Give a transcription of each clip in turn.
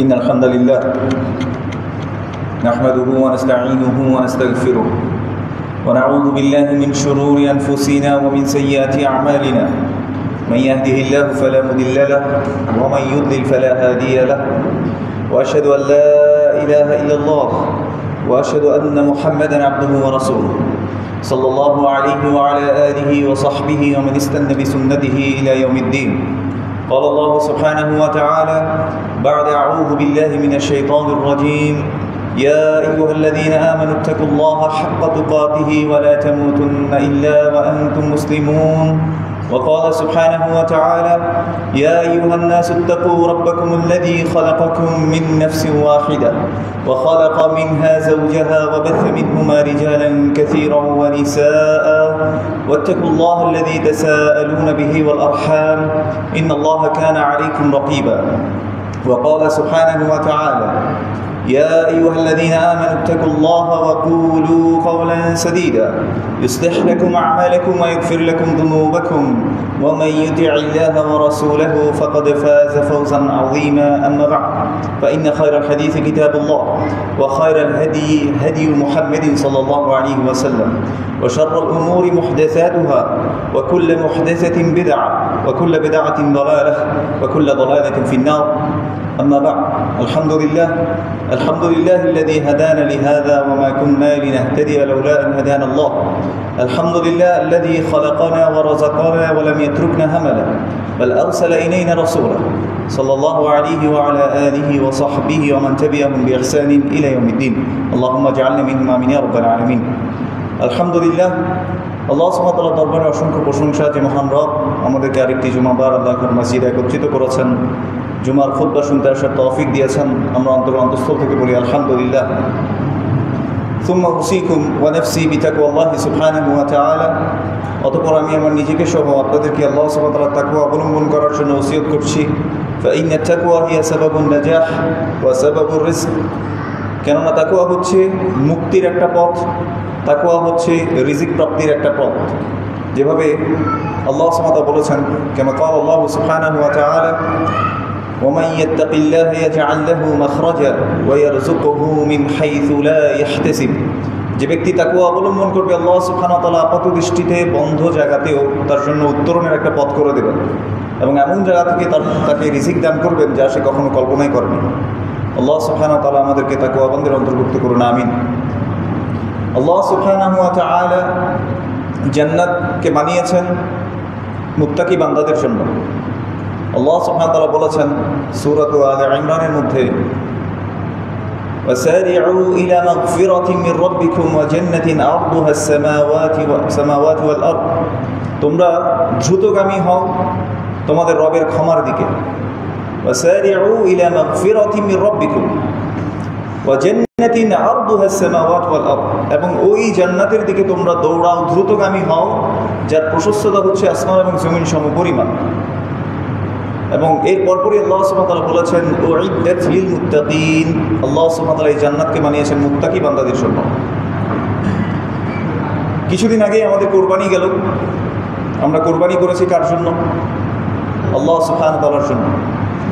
إن الحمد لله نحمده ونستعينه ونستغفره ونعوذ بالله من شرور أنفسنا ومن سيئات أعمالنا من يهده الله فلا مضل له ومن يضلل فلا هادي له وأشهد أن لا إله إلا الله وأشهد أن محمدا عبده ورسوله صلى الله عليه وعلى آله وصحبه ومن استنى بسنته إلى يوم الدين. قال الله سبحانه وتعالى بعد أعوذ بالله من الشيطان الرجيم يا أيها الذين آمنوا اتقوا الله حق تقاته ولا تموتن إلا وأنتم مسلمون. وقال سبحانه وتعالى يا أيها الناس اتقوا ربكم الذي خلقكم من نفس واحدة وخلق منها زوجها وبث منهما رجالا كثيرا ونساء واتقوا الله الذي تساءلون به والأرحام إن الله كان عليكم رقيبا. وقال سبحانه وتعالى يا أيها الذين آمنوا اتقوا الله وقولوا قولا سديدا يصلح لكم أعمالكم ويغفر لكم ذنوبكم ومن يطع الله ورسوله فقد فاز فوزا عظيما. أما بعد فإن خير الحديث كتاب الله وخير الهدي هدي محمد صلى الله عليه وسلم وشر الأمور محدثاتها وكل محدثة بدعة وكل بدعة ضلالة وكل ضلالة في النار. أما بعد الحمد لله الذي هدانا لهذا وما كنا لنهتدي لولا أن هدانا الله. الحمد لله الذي خلقنا ورزقنا ولم يتركنا هملا بل أرسل إلينا رسولا صلى الله عليه وعلى آله وصحبه ومن تبعهم بإحسان إلى يوم الدين. اللهم اجعلنا منهم آمين يا رب العالمين. الحمد لله আল্লাহ সুবহানাহু ওয়া তাআলার দরবারে অসংখ্য প্রশংসা যে মহান রব আমাদেরকে আরেকটি জুমাবার আল্লাহর মসজিদে একত্রিত করেছেন, জুমার খুতবা শুনতে আসার তৌফিক দিয়েছেন। আমরা অন্তঃস্থল থেকে বলি আলহামদুলিল্লাহ। সুম্মা উসিকুম ওয়া নাফসি বিতাকওয়াল্লাহি সুবহানাহু ওয়া তাআলা। অতঃপর আমি আমার নিজেকে সহ আপনাদেরকে আল্লাহ সুবহানাহু ওয়া তাআলার তাকওয়া অবলম্বন করার জন্য ওসিয়ত করছি। ফাইন্না তাকওয়া হিয়া সাবাবুন নাজাহ ওয়া সাবাবুর রিজক। কেননা তাকওয়া হচ্ছে মুক্তির একটা পথ, তাকওয়া হচ্ছে রিজিক প্রাপ্তির একটা পথ। যেভাবে আল্লাহ সুবহানাহু ওয়া তাআলা বলেছেন, কামা ক্বালা আল্লাহু সুবহানাহু ওয়া তাআলা ومن يتق الله يجعل له مخرجا ويرزقه من حيث لا يحتسب। যে ব্যক্তি তাকওয়া অবলম্বন করবে আল্লাহ সুবহানাহু ওয়া তাআলা আপাত দৃষ্টিতে বন্ধ জায়গাতেও তার জন্য উত্তরণের একটা পথ করে দেবেন এবং এমন জায়গা থেকে তাকে রিজিক দান করবেন যা সে কখনো কল্পনাই করেনি। আল্লাহ সুবহানাহু ওয়া তাআলা আমাদেরকে তাকওয়াবানদের অন্তর্ভুক্ত করুন, আমিন। আল্লাহ সুবহানাহু ওয়া তাআলা জান্নাতকে বানিয়েছেন মুত্তাকি বান্দাদের জন্য। আল্লাহ সুবহানাহু ওয়া তাআলা বলেছেন সূরা আলে ইমরানের মধ্যে, ওয়াসারিউ ইলা মাগফিরাতিন মির রাব্বিকুম ওয়া জান্নাতিন আরদুহা আস-সামাওয়াতু ওয়াল আরদ। তোমরা দ্রুতগামী হও তোমাদের রবের ক্ষমার দিকে। ওয়াসারিউ ইলা মাগফিরাতিন মির রাব্বিকুম ওয়া জান্নাতিন আরদুহা আস-সামাওয়াতু ওয়াল আরদ। এবং ওই জান্নাতের দিকে তোমরা দৌড়াও, দ্রুতগামী হও যার প্রশস্ততা হচ্ছে আসমান এবং জমিন সমপরিমাণ। এবং এর পরপরই আল্লাহ সুবহানাহু ওয়া তাআলা বলেছেন উইদ্দাত লিল মুত্তাকিন। আল্লাহ সুবহানাহু ওয়া তাআলা এই জান্নাতকে বানিয়েছেন মুত্তাকি বান্দাদের জন্য। কিছুদিন আগে আমাদের কোরবানি গেল। আমরা কোরবানি করেছি কার জন্য? আল্লাহ সুবহানাহু ওয়া তাআলার জন্য।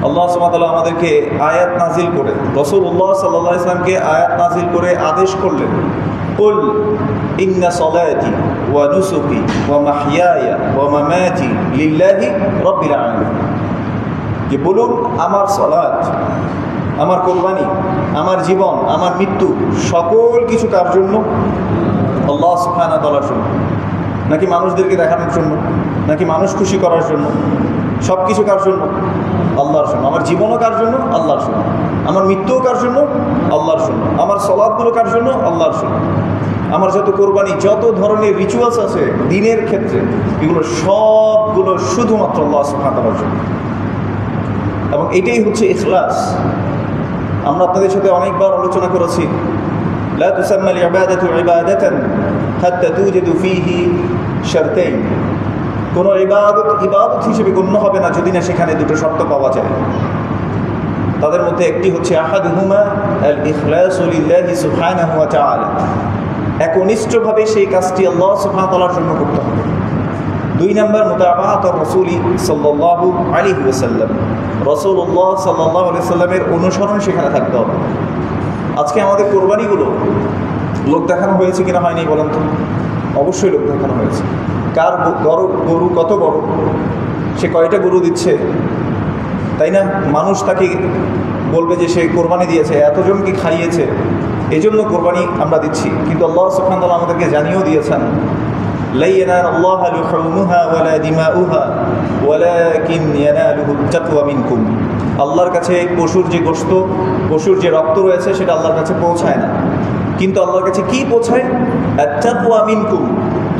আল্লাহ সুবহানাহু ওয়া তাআলা আমাদেরকে আয়াত নাজিল করে, রাসূলুল্লাহ সাল্লাল্লাহু আলাইহি ওয়াসাল্লামকে আয়াত নাজিল করে আদেশ করলেন, কুল ইন্না সলাতি ওয়া নুসুকি ওয়া মাহইয়ায়া ওয়া মামাতি লিল্লাহি রাব্বিল আলামিন। যে বলুন আমার সালাত, আমার কোরবানি, আমার জীবন, আমার মৃত্যু সকল কিছু কার জন্য? আল্লাহ সুবহানাহু ওয়া তাআলার জন্য। নাকি মানুষদেরকে দেখানোর জন্য, নাকি মানুষ খুশি করার জন্য? সব কিছু কার জন্য? আল্লাহর জন্য। আমার জীবনও কার জন্য? আল্লাহর জন্য। আমার মৃত্যুও কার জন্য? আল্লাহর জন্য। আমার সালাতগুলো কার জন্য? আল্লাহর জন্য। আমার যত কোরবানি, যত ধরনের রিচুয়ালস আছে দিনের ক্ষেত্রে, এগুলো সবগুলো শুধুমাত্র আল্লাহ সুবহানাহু ওয়া তাআলার জন্য। এবং এটাই হচ্ছে ইখলাস। আমরা আপনাদের সাথে অনেকবার আলোচনা করেছি, লা তুসাম্মা আল-ইবাদাতু ইবাদাতান হাত্তা তুজাদু ফীহি শারতাইন। কোনো ইবাদত হিসেবে গণ্য হবে না যদি না সেখানে দুটো শর্ত পাওয়া যায়। তাদের মধ্যে একটি হচ্ছে আহাদুহুমা আল-ইখলাসু লিল্লাহি সুবহানাহু ওয়া তাআলা। একনিষ্ঠভাবে সেই কাজটি আল্লাহ সুবহানাহু ওয়া তাআলার জন্য করতে হবে। দুই নম্বর মুতাবাআত রাসূলি সাল্লাল্লাহু আলাইহি ওয়াসাল্লাম, রাসূলুল্লাহ সাল্লাল্লাহু আলাইহি সাল্লামের অনুসরণ সেখানে থাকতে হবে। আজকে আমাদের কোরবানিগুলো লোক দেখানো হয়েছে কিনা হয়নি বলেন তো? অবশ্যই লোক দেখানো হয়েছে। কার গরু কত বড়, সে কয়টা গরু দিচ্ছে, তাই না? মানুষ তাকে বলবে যে সে কোরবানি দিয়েছে, এতজনকে খাইয়েছে, এই জন্য কোরবানি আমরা দিচ্ছি। কিন্তু আল্লাহ সুবহানাহু ওয়া তাআলা আমাদেরকে জানিয়েও দিয়েছেন, লা ইয়ানালুল্লাহা লুহুমুহা ওয়ালা দিমাউহা ওয়ালাকিন ইয়ানালুহুত তাকওয়া মিনকুম। আল্লাহর কাছে পশুর যে গোশত, পশুর যে রক্ত রয়েছে সেটা আল্লাহর কাছে পৌঁছায় না, কিন্তু আল্লাহর কাছে কি পৌঁছায়? আত-তাকওয়া মিনকুম,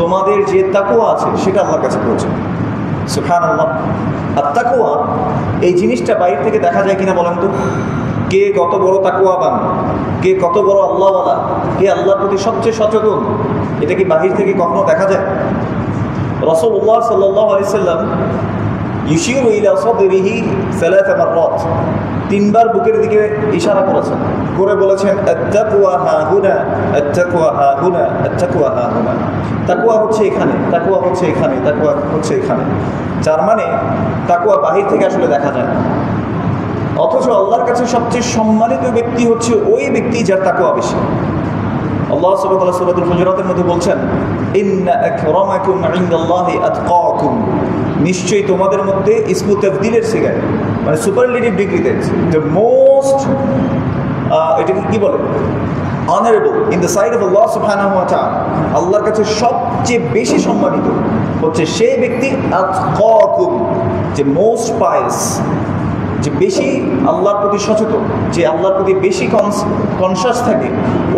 তোমাদের যে তাকওয়া আছে সেটা আল্লাহর কাছে পৌঁছায়। সুবহানাল্লাহ। আত-তাকওয়া এই জিনিসটা বাইরে থেকে দেখা যায় কিনা বলেন তো? কে কত বড় তাকওয়াবান, কে কত বড় আল্লাহওয়ালা, কে আল্লাহর প্রতি সবচেয়ে সচেতন, এটা কি বাহির থেকে কখনো দেখা যায়? রাসূলুল্লাহ সাল্লাল্লাহু আলাইহি সাল্লাম ইউশিরু ইলা সাদরিহি সালাত মাররাত, তিনবার বুকের দিকে ইশারা করেছেন, করে বলেছেন আত-তাকওয়া হাহুনা, আত-তাকওয়া হাহুনা, আত-তাকওয়া হাহুনা। তাকওয়া হচ্ছে এখানে, তাকওয়া হচ্ছে এখানে, তাকওয়া হচ্ছে এখানে। যার মানে তাকওয়া বাহির থেকে আসলে দেখা যায় না, অথচ আল্লাহর কাছে সবচেয়ে সম্মানিত ব্যক্তি হচ্ছে ওই ব্যক্তি যার তাকওয়া বেশি। আল্লাহ সুবহানাহু ওয়া তাআলা সূরাতুল হুজুরাতের মধ্যে বলছেন, ইন্না আকরামাকুম ইনদাল্লাহি আতকাকুম, নিশ্চয়ই তোমাদের মধ্যে ইসমু তাফদিলের সিগায়, মানে সুপারলেটিভ ডিগ্রিতে দ্য মোস্ট, এটাকে কি বলে, honourable in the side of Allah Subhanahu wa তাআলা, আল্লাহর কাছে সবচেয়ে বেশি সম্মানিত হচ্ছে সেই ব্যক্তি আতকাকুম, যে মোস্ট পায়াস, যে বেশি আল্লাহর প্রতি সচেতন, যে আল্লাহর প্রতি বেশি কনসাস থাকে,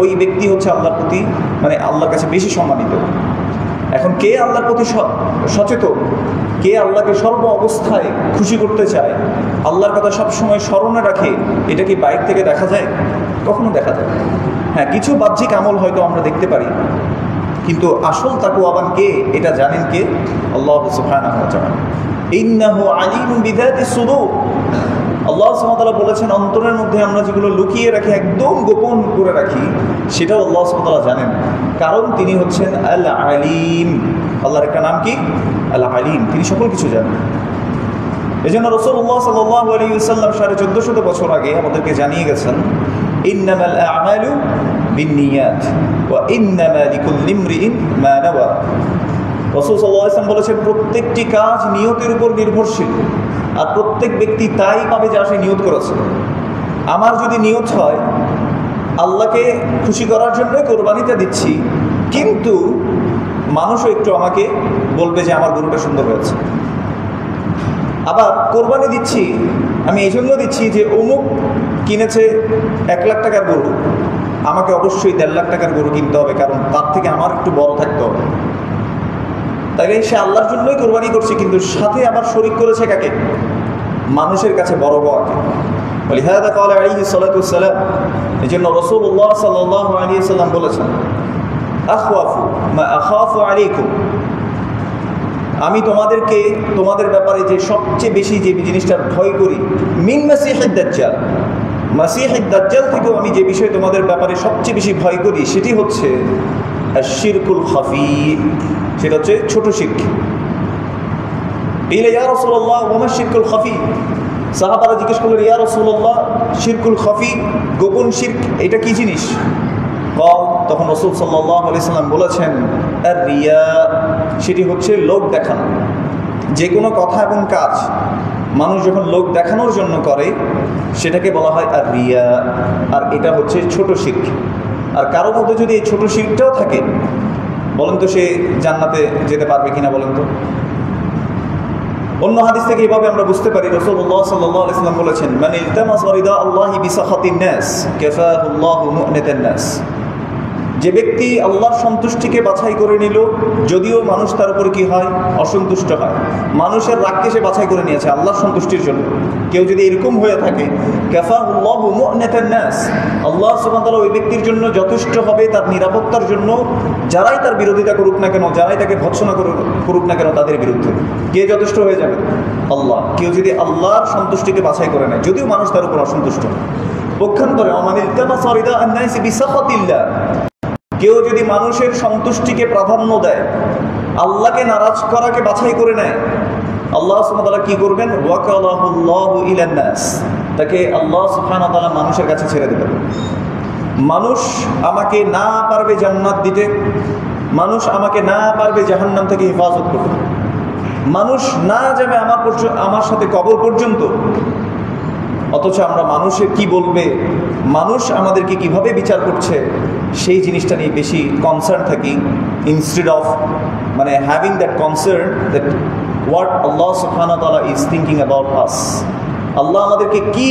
ওই ব্যক্তি হচ্ছে আল্লাহর প্রতি, মানে আল্লাহর কাছে বেশি সম্মানিত। এখন কে আল্লাহর প্রতি সচেতন, কে আল্লাহকে সর্ব অবস্থায় খুশি করতে চায়, আল্লাহর কথা সবসময় স্মরণে রাখে, এটা কি বাইরে থেকে দেখা যায়? কখনো দেখা যায়? হ্যাঁ, কিছু বাহ্যিক আমল হয়তো আমরা দেখতে পারি, কিন্তু আসল তাকওয়াবান কে এটা জানেন কে? আল্লাহ সুবহানাহু ওয়া তাআলা। ইন্নাহু আলিমুম বিযাতিস সুদূর, আল্লাহ সুবহানাহু ওয়া তাআলা বলেছেন অন্তরের মধ্যে আমরা যেগুলো লুকিয়ে রাখি, একদম গোপন করে রাখি, সেটাও আল্লাহ সুবহানাহু ওয়া তাআলা জানেন, কারণ তিনি হচ্ছেন আল আলিম। আল্লাহর একটা নাম কি? আল আলিম, তিনি সকল কিছু জানেন। এই জন্য রাসূলুল্লাহ সাল্লাল্লাহু আলাইহি ওয়াসাল্লাম 1450 বছর আগে আমাদেরকে জানিয়ে গেছেন, ইন্নামাল আ'মালু বিন্নিয়াত ওয়া ইন্নামা লিকুল্লি ইমরিইন মা নাওয়া। রাসূল সাল্লাল্লাহু আলাইহি ওয়াসাল্লাম বলেছেন, প্রত্যেকটি কাজ নিয়তের উপর নির্ভরশীল, আর প্রত্যেক ব্যক্তি তাই পাবে যা সে নিয়ত করেছে। আমার যদি নিয়ত হয় আল্লাহকে খুশি করার জন্য কোরবানিটা দিচ্ছি, কিন্তু মানুষও একটু আমাকে বলবে যে আমার গরুটা সুন্দর হয়েছে, আবার কোরবানি দিচ্ছি আমি এই জন্য দিচ্ছি যে অমুক কিনেছে 1 লাখ টাকার গরু, আমাকে অবশ্যই 1.5 লাখ টাকার গরু কিনতে হবে, কারণ তার থেকে আমার একটু বড় থাকতে হবে। তাইলে সে আল্লাহর জন্যই কোরবানি করছে, কিন্তু সাথে আবার শরীক করেছে কাকে? মানুষের কাছে বড় হওয়াকে। লিহাযা ক্বালা আলাইহিস সালাতু ওয়াস সালাম, এজন্য রাসূলুল্লাহ সাল্লাল্লাহু আলাইহি ওয়াসাল্লাম বলেছেন, আখওয়াফু মা আখাফু আলাইকুম, আমি তোমাদেরকে তোমাদের ব্যাপারে যে সবচেয়ে বেশি যে জিনিসটার ভয় করি, মিন মাসিহিদ দাজ্জাল, মাসিহিদ দাজ্জাল থেকেও আমি যে বিষয় তোমাদের ব্যাপারে সবচেয়ে বেশি ভয় করি সেটি হচ্ছে আশ-শিরকুল খাফি, সেটা হচ্ছে ছোট শিরক। ইলা ইয়া রাসূলুল্লাহ ওয়া মা শিরকুল খাফি, সাহাবারা জিজ্ঞেস করলেন, ইয়া রাসূলুল্লাহ শিরকুল খাফি, গোপন শিরক এটা কি জিনিস? তখন রাসূল সাল্লাল্লাহু আলাইহি সাল্লাম বলেছেন, আর রিয়া, সেটি হচ্ছে লোক দেখানো। যে কোনো কথা এবং কাজ মানুষ যখন লোক দেখানোর জন্য করে সেটাকে বলা হয় আর রিয়া, আর এটা হচ্ছে ছোট শিরক। আর কারো মধ্যে যদি এই ছোট শিরকটাও থাকে, বলেন তো সে জান্নাতে যেতে পারবে কিনা বলেন তো? অন্য হাদিস থেকে এইভাবে আমরা বুঝতে পারি, রাসূলুল্লাহ সাল্লাল্লাহু আলাইহি ওয়াসাল্লাম বলেছেন, মান ইলতামাসা রিদা আল্লাহি বিসাখাতিন নাস কাফাহুল্লাহু মু'নাতান নাস, যে ব্যক্তি আল্লাহর সন্তুষ্টিকে বাছাই করে নিল, যদিও মানুষ তার উপর কি হয়? অসন্তুষ্ট হয়। মানুষের রাগকে সে বাছাই করে নিয়েছে আল্লাহর সন্তুষ্টির জন্য। কেউ যদি এরকম হয়ে থাকে, কাফাহুল্লাহু মু'নাতান নাস, আল্লাহ সুবহানাহু ওয়া তাআলা ওই ব্যক্তির জন্য যথেষ্ট হবে তার নিরাপত্তার জন্য, যারাই তার বিরোধিতা করুক না কেন, যারাই তাকে ভৎসনা করুক না কেন, তাদের বিরুদ্ধে কে যথেষ্ট হয়ে যাবে? আল্লাহ। কেউ যদি আল্লাহর সন্তুষ্টিকে বাছাই করে নেয়, যদিও মানুষ তার উপর অসন্তুষ্ট। পক্ষান্তরে মান ইলতামাসা রিদা আন-নাসি বিসাখাতিল্লাহ, কেউ যদি মানুষের সন্তুষ্টিকে প্রাধান্য দেয়, আল্লাহকে নারাজ করাকে বাছাই করে নেয়, আল্লাহ সুবহানাহু ওয়া তাআলা কি করবেন? ওয়াকালাহুল্লাহু ইলান নাস, তাকে আল্লাহ সুবহানাহু ওয়া তাআলা মানুষের কাছে ছেড়ে দেবেন। মানুষ আমাকে না পারবে জান্নাত দিতে, মানুষ আমাকে না পারবে জাহান্নাম থেকে হেফাজত করতে, মানুষ না যাবে আমার সাথে কবর পর্যন্ত। অথচ আমরা মানুষের কি বলবে, মানুষ আমাদেরকে কিভাবে বিচার করছে, সেই জিনিসটা নিয়ে বেশি কনসার্ন থাকি, ইনস্টেড অফ মানে having that concern that what Allah Subhanahu wa Ta'ala is thinking about us. Allah আমাদেরকে কি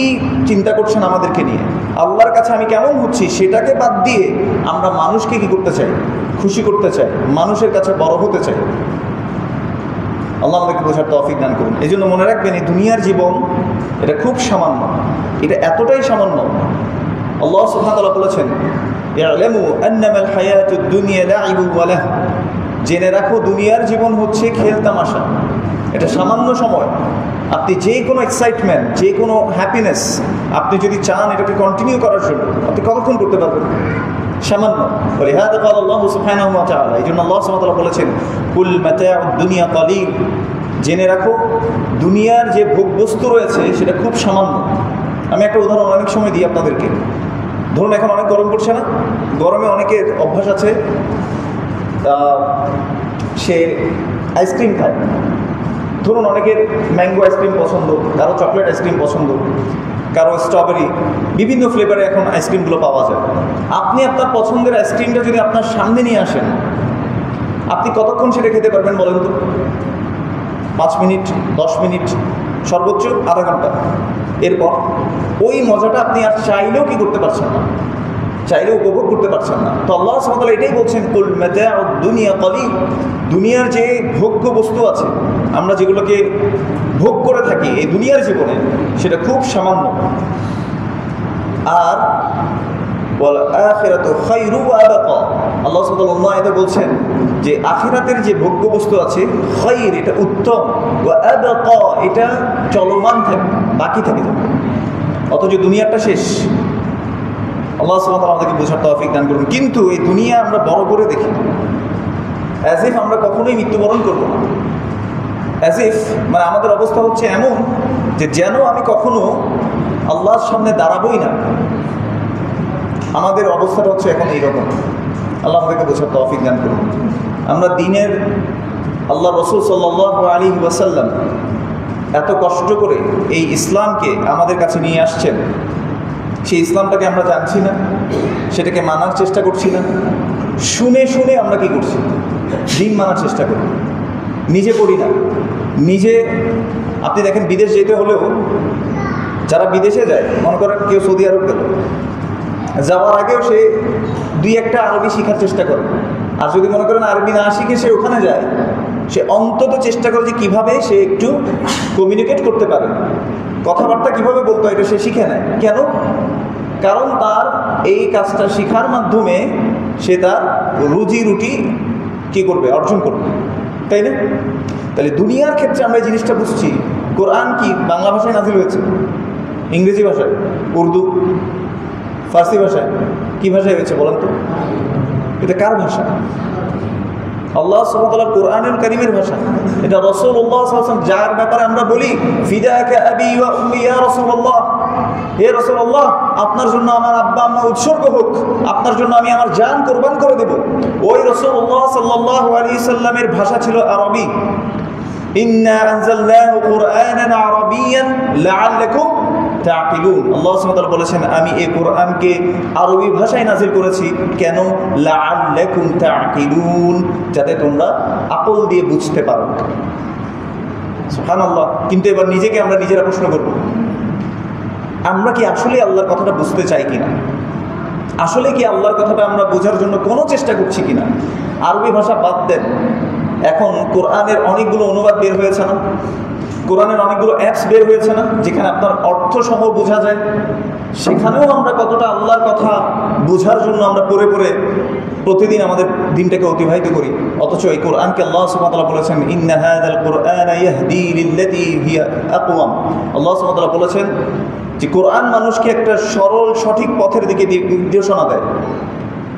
চিন্তা করছেন আমাদেরকে নিয়ে, আল্লাহর কাছে আমি কেমন হচ্ছি, সেটাকে বাদ দিয়ে আমরা মানুষকে কি করতে চাই? খুশি করতে চাই, মানুষের কাছে বড় হতে চাই। আল্লাহ আমাদেরকে বোঝার তৌফিক দান করুন। এই জন্য মনে রাখবেন, এই দুনিয়ার জীবন এটা খুব সামান্য, এটা এতটাই সামান্য। আল্লাহ সুবহানাহু ওয়া তাআলা বলেছেন, ই'লামু আন্নামাল হায়াতুদ দুনিয়া লা'iবুন ওয়া লাহু, জেনে রাখো দুনিয়ার জীবন হচ্ছে খেল তামাশা, এটা সামান্য সময়। আপনি যে কোনো এক্সাইটমেন্ট, যে কোনো হ্যাপিনেস আপনি যদি চান এটাকে কন্টিনিউ করার জন্য, আপনি কতক্ষণ করতে পারবেন? সামান্য। ওয়ালিহাযা ক্বালা আল্লাহু সুবহানাহু ওয়া তাআলা, এই জন্য আল্লাহ সুবহানাহু ওয়া তাআলা বলেছেন, কুল মাতাউদ দুনিয়া কালিল, জেনে রাখো দুনিয়ার যে ভোগবস্তু রয়েছে সেটা খুব সামান্য। আমি একটা উদাহরণ অনেক সময় দিই আপনাদেরকে। ধরুন এখন অনেক গরম পড়ছে না, গরমে অনেকের অভ্যাস আছে সে আইসক্রিম খায়। ধরুন অনেকের ম্যাঙ্গো আইসক্রিম পছন্দ, কারো চকলেট আইসক্রিম পছন্দ, কারো স্ট্রবেরি, বিভিন্ন ফ্লেভারে এখন আইসক্রিমগুলো পাওয়া যায়। আপনি আপনার পছন্দের আইসক্রিমটা যদি আপনার সামনে নিয়ে আসেন, আপনি কতক্ষণ সেটা খেতে পারবেন বলেন তো? 5 মিনিট, 10 মিনিট, সর্বোচ্চ আধা ঘন্টা। এরপর ওই মজাটা আপনি আর চাইলেও কি করতে পারছেন না, চাইলেও উপভোগ করতে পারছেন না। তো আল্লাহ সুবহানাহু ওয়া তাআলা এটাই বলছেন, কুল মাতাউদ দুনিয়া কালিল, দুনিয়ার যে ভোগ্য বস্তু আছে, আমরা যেগুলোকে ভোগ করে থাকি এই দুনিয়ার জীবনে, সেটা খুব সামান্য। আর ওয়াল আখিরাতু খায়রু ওয়া আবকা, আল্লাহ সুবহানাহু ওয়া তাআলা বলছেন যে আখিরাতের যে ভোগ্য বস্তু আছে, খায়র এটা উত্তম, ওয়া আবকা এটা চলমান থাকবে, বাকি থাকে যাবে। অথচ দুনিয়াটা শেষ। আল্লাহ সুবহানাহু ওয়া তাআলা আমাদেরকে বোঝার তৌফিক দান করুন। কিন্তু এই দুনিয়া আমরা বড় করে দেখি, অ্যাজ ইফ আমরা কখনোই মৃত্যুবরণ করবো না। অ্যাজ ইফ মানে আমাদের অবস্থা হচ্ছে এমন যে যেন আমি কখনো আল্লাহর সামনে দাঁড়াবোই না। আমাদের অবস্থাটা হচ্ছে এখন এইরকম। আল্লাহ আমাদেরকে বোঝার তৌফিক দান করুন। আমরা দিনের আল্লাহ রাসূল সাল্লাল্লাহু আলাইহি ওয়াসাল্লাম এত কষ্ট করে এই ইসলামকে আমাদের কাছে নিয়ে আসছেন, সেই ইসলামটাকে আমরা জানছি না, সেটাকে মানার চেষ্টা করছি না। শুনে শুনে আমরা কি করছি? দিন মানার চেষ্টা করি, নিজে করি না। নিজে আপনি দেখেন, বিদেশ যেতে হলেও যারা বিদেশে যায়, মনে করেন কেউ সৌদি আরব গেল, যাওয়ার আগেও সে 2-1টা আরবি শেখার চেষ্টা করে। আর যদি মনে করেন আরবি না শিখে সে ওখানে যায়, সে অন্তত চেষ্টা করে যে কীভাবে সে একটু কমিউনিকেট করতে পারে, কথাবার্তা কীভাবে বলতে হয় এটা সে শিখে নেয়। কেন? কারণ তার এই কাজটা শেখার মাধ্যমে সে তার রুজি রুটি কী করবে? অর্জন করবে, তাই না? তাহলে দুনিয়ার ক্ষেত্রে আমরা এই জিনিসটা বুঝছি। কোরআন কি বাংলা ভাষায় নাজিল হয়েছে? ইংরেজি ভাষায়, উর্দু, ফার্সি ভাষায়, কী ভাষায় হয়েছে বলেন তো? এটা কার ভাষা? আল্লাহ সুবহানাহু ওয়া তাআলা কোরআনুল কারীমের ভাষা। এটা রাসূলুল্লাহ সাল্লাল্লাহু আলাইহি ওয়াসাল্লাম, যার ব্যাপারে আমরা বলি ফিদাকা আবি ওয়া উম্মি ইয়া রাসূলুল্লাহ, হে রাসূলুল্লাহ আপনার জন্য আমার আব্বা আম্মা উৎসর্গ হোক, আপনার জন্য আমি আমার জান কুরবান করে দেব। ওই রাসূলুল্লাহ সাল্লাল্লাহু আলাইহি সাল্লামের ভাষা ছিল আরবি। ইন্না আনজালনাহু কুরআনান আরাবিয়্যান লাআল্লাকুম তাকিলুন। আল্লাহ সুবহানাহু ওয়া তাআলা বলেছেন, আমি এই কোরআনকে আরবি ভাষায় নাজিল করেছি। কেন? লাআল্লাকুম তাকিলুন, যাতে তোমরা আকল দিয়ে বুঝতে পারো। সুবহানাল্লাহ। কিন্তু এবার নিজেকে আমরা নিজেরা প্রশ্ন করব, আমরা কি আসলে আল্লাহর কথাটা বুঝতে চাই কিনা? আসলে কি আল্লাহর কথাটা আমরা বোঝার জন্য কোনো চেষ্টা করছি কিনা? আরবি ভাষা বাদ দেন, এখন কোরআনের অনেকগুলো অনুবাদ বের হয়েছে না? কোরআনের অনেকগুলো অ্যাপস বের হয়েছে না, যেখানে আপনার অর্থ সহ বোঝা যায়? সেখানেও আমরা কতটা আল্লাহর কথা বোঝার জন্য আমরা পড়ে পড়ে প্রতিদিন আমাদের দিনটাকে অতিবাহিত করি। অথচ এই কোরআনকে আল্লাহ সুবহানাহু ওয়া তাআলা বলেছেন, ইন্না হাযাল কুরআনা ইয়াহদি লিল্লাতী হিয়া আকওয়াম। আল্লাহ সুবহানাহু ওয়া তাআলা বলেছেন যে কোরআন মানুষকে একটা সরল সঠিক পথের দিকে নির্দেশনা দেয়,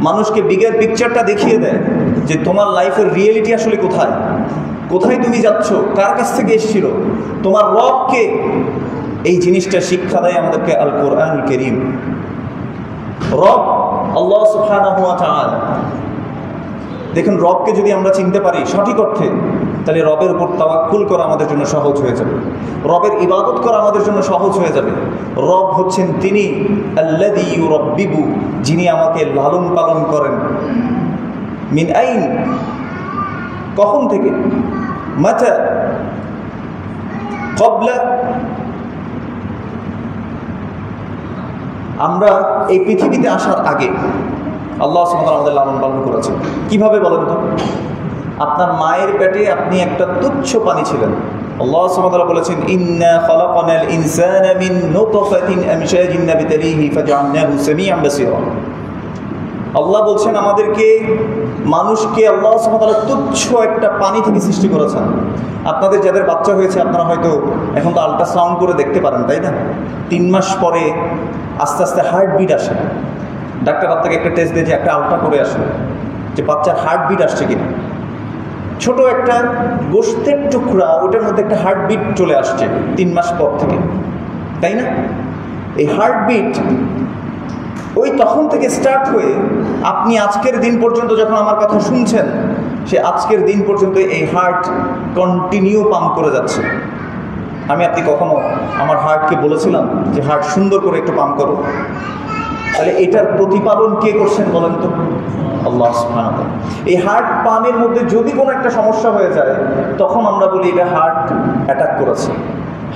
মানুষকে বিগের পিকচারটা দেখিয়ে দেয় যে তোমার লাইফের রিয়েলিটি আসলে কোথায়, কোথায় তুমি যাচ্ছ, কার কাছ থেকে এসেছিল, তোমার রবকে, এই জিনিসটা শিক্ষা দেয় আমাদেরকে আল কোরআনুল কারীম। রব আল্লাহ সুবহানাহু ওয়া তাআলা। দেখুন, রবকে যদি আমরা চিনতে পারি সঠিক অর্থে, তাহলে রবের উপর তাওয়াক্কুল করা আমাদের জন্য সহজ হয়ে যাবে, রবের ইবাদত করা আমাদের জন্য সহজ হয়ে যাবে। রব হচ্ছেন তিনি আল্লাযী ইউরাব্বিবু, যিনি আমাকে লালন পালন করেন। মিন আইন, কখন থেকে, মাতা, ক্বাবলা, আমরা এই পৃথিবীতে আসার আগে আল্লাহ সুবহানাহু ওয়া তাআলা আমাদের লালন পালন করেছেন। কিভাবে বলেন তো? আপনার মায়ের পেটে আপনি একটা তুচ্ছ পানি ছিলেন। আল্লাহ সুবহানাহু ওয়া তাআলা বলেছেন, ইন্না খালাকনাল ইনসানা মিন নুতফাতিন আমশাজিন নাবতালিহি ফাজআলনাহু সামিআন বাসীরা। আল্লাহ বলছেন আমাদেরকে, মানুষকে আল্লাহ সুবহানাহু ওয়া তাআলা তুচ্ছ একটা পানি থেকে সৃষ্টি করেছেন। আপনাদের যাদের বাচ্চা হয়েছে, আপনারা হয়তো এখন তো আল্ট্রাসাউন্ড করে দেখতে পারেন, তাই না? 3 মাস পরে আস্তে আস্তে হার্টবিট আসে। ডাক্তার আপনাকে একটা টেস্ট দিয়ে যে একটা আলট্রা করে আসে যে বাচ্চার হার্টবিট আসছে কিনা। ছোট একটা গোশতের টুকরা, ওটার মধ্যে একটা হার্টবিট চলে আসছে 3 মাস পর থেকে, তাই না? এই হার্টবিট ওই তখন থেকে স্টার্ট হয়ে আপনি আজকের দিন পর্যন্ত যখন আমার কথা শুনছেন, সে আজকের দিন পর্যন্ত এই হার্ট কন্টিনিউ পাম্প করে যাচ্ছে। আপনি কখনো আমার হার্টকে বলেছিলাম যে হার্ট সুন্দর করে একটু পাম্প করো? তাহলে এটার প্রতিপালন কে করছেন বলেন তো? আল্লাহ সুবহানাহু ওয়া তাআলা। এই হার্ট পাম্পের মধ্যে যদি কোনো একটা সমস্যা হয়ে যায়, তখন আমরা বলি এটা হার্ট অ্যাটাক করেছে,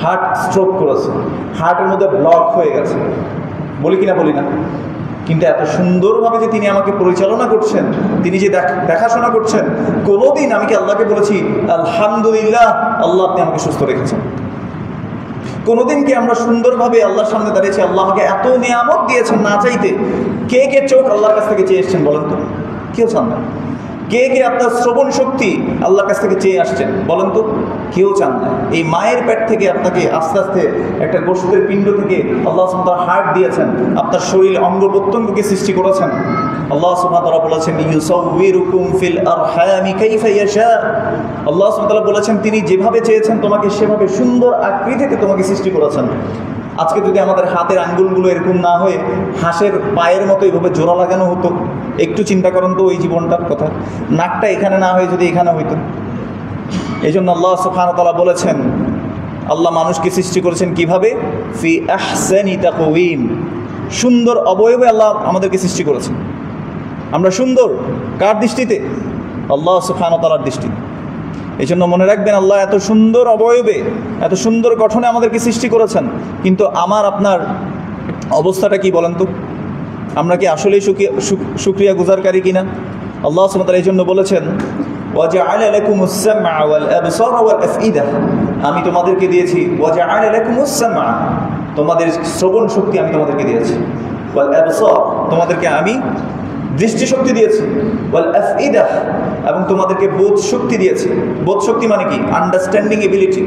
হার্ট স্ট্রোক করেছে, হার্টের মধ্যে ব্লক হয়ে গেছে, বলি কিনা? বলি না? কিন্তু এত সুন্দরভাবে যে তিনি আমাকে পরিচালনা করছেন, তিনি যে দেখাশোনা করছেন, কোনোদিন আমি কি আল্লাহকে বলেছি আলহামদুলিল্লাহ আল্লাহ আপনি আমাকে সুস্থ রেখেছেন? কোনোদিন কি আমরা সুন্দরভাবে আল্লাহর সামনে দাঁড়িয়েছি, আল্লাহ আমাকে এত নিয়ামত দিয়েছেন না চাইতে? কে কে চোখ আল্লাহর কাছ থেকে চেয়ে এসছেন বলেন তো? কেউ চান না। কে কে আপনার শ্রবণ শক্তি আল্লাহর কাছ থেকে চেয়ে আসছেন বলেন তো? কেউ চান না। এই মায়ের পেট থেকে আপনাকে আস্তে আস্তে একটা গোশতের পিণ্ড থেকে আল্লাহ সুবহানাহু ওয়া তাআলা হার্ট দিয়েছেন, আপনার শরীর অঙ্গ প্রত্যঙ্গকে সৃষ্টি করেছেন। আল্লাহ সুবহানাহু ওয়া তাআলা বলেছেন ইউসাউবিরুকুম ফিল আরহামি কাইফা ইয়াশা। আল্লাহ সুবহানাহু ওয়া তাআলা বলেছেন তিনি যেভাবে চেয়েছেন তোমাকে সেভাবে সুন্দর আকৃতিতে তোমাকে সৃষ্টি করেছেন। আজকে যদি আমাদের হাতের আঙ্গুলগুলো এরকম না হয়ে হাঁসের পায়ের মতো এইভাবে জোড়া লাগানো হতো, একটু চিন্তা করেন তো ওই জীবনটার কথা। নাকটা এখানে না হয়ে যদি এখানে হইতো। এই জন্য আল্লাহ সুবহানাহু ওয়া তাআলা বলেছেন, আল্লাহ মানুষকে সৃষ্টি করেছেন কিভাবে? ফি আহসানি তাকওয়িম, সুন্দর অবয়বে আল্লাহ আমাদেরকে সৃষ্টি করেছেন। আমরা সুন্দর কার দৃষ্টিতে? আল্লাহ সুবহানাহু ওয়া তাআলার দৃষ্টিতে। এই জন্য মনে রাখবেন, আল্লাহ এত সুন্দর অবয়বে, এত সুন্দর গঠনে আমাদেরকে সৃষ্টি করেছেন, কিন্তু আমার আপনার অবস্থাটা কি বলেন তো? আমরা কি আসলেই শুকরিয়া গুজারকারী কিনা? আল্লাহ সুবহানাহু ওয়া তাআলা এই জন্য বলেছেন ওয়াজআলা লাকুমুস সামআ ওয়াল আবসারা ওয়াল আফইদা, আমি তোমাদেরকে দিয়েছি ওয়াজআলা লাকুমুস সামআ, তোমাদের শ্রবণ শক্তি আমি তোমাদেরকে দিয়েছি, ওয়াল আবসার, তোমাদেরকে আমি দৃষ্টিশক্তি দিয়েছি, ওয়াল আফইদা, এবং তোমাদেরকে বোধ শক্তি দিয়েছি। বোধ শক্তি মানে কি? Understanding ability.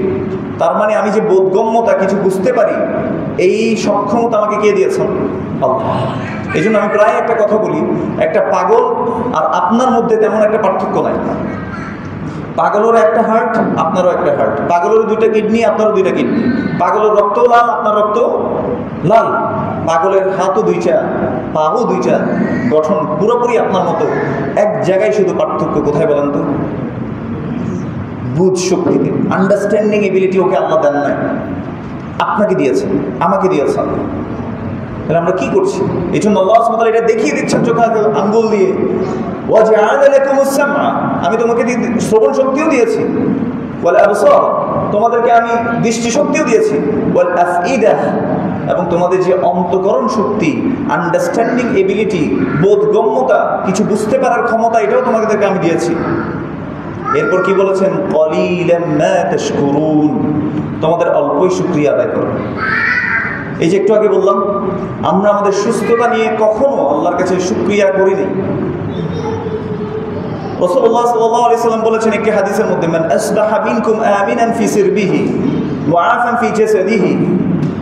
তার মানে আমি যে বোধগম্যতা, কিছু বুঝতে পারি, এই সক্ষমতা আমাকে কে দিয়েছেন? আল্লাহ। এই জন্য আমি প্রায় একটা কথা বলি, একটা পাগল আর আপনার মধ্যে তেমন একটা পার্থক্য নাই। পাগলেরও একটা হার্ট, আপনারও একটা হার্ট। পাগলেরও 2টা কিডনি, আপনারও 2টা কিডনি। পাগলের রক্তও লাল, আপনার রক্ত লাল। পাগলের হাতও 2টা, পাও 2টা, গঠন পুরোপুরি আপনার মতো। এক জায়গায় শুধু পার্থক্য, কোথায় বলেন তো? বুঝ শক্তিতে, আন্ডারস্ট্যান্ডিং এবিলিটি ওকে আল্লাহ দেন নাই, আপনাকে দিয়েছেন, আমাকে দিয়েছেন। তাহলে আমরা কি করছি? এই জন্য আল্লাহ সুবহানাহু ওয়া তাআলা এটা দেখিয়ে দিচ্ছেন চোখে আঙ্গুল দিয়ে, ওয়াজআলা লাকুমুস সামআ, আমি তোমাকে শ্রবণ শক্তিও দিয়েছি, ওয়াল আবসার, তোমাদেরকে আমি দৃষ্টি শক্তিও দিয়েছি, ওয়াল আফইদা, এবং তোমাদের যে অন্তঃকরণ শক্তি, আন্ডারস্ট্যান্ডিং এবিলিটি, বোধগম্যতা, কিছু বুঝতে পারার ক্ষমতা, এটাও তোমাদেরকে আমি দিয়েছি। এরপর কি বলেছেন? ক্বালিলাম মা তাশকুরুন, তোমাদের অল্পই শুকরিয়া আদায় করো। এই যে একটু আগে বললাম, আমরা আমাদের সুস্থতা নিয়ে কখনো আল্লাহর কাছে শুকরিয়া করিনি। রাসূলুল্লাহ সাল্লাল্লাহু আলাইহি ওয়াসাল্লাম বলেছেন একটি হাদিসের মধ্যে, মান আসবাহা মিনকুম আমিনান ফি সিরবিহি ওয়া আফান ফি জাসাদিহি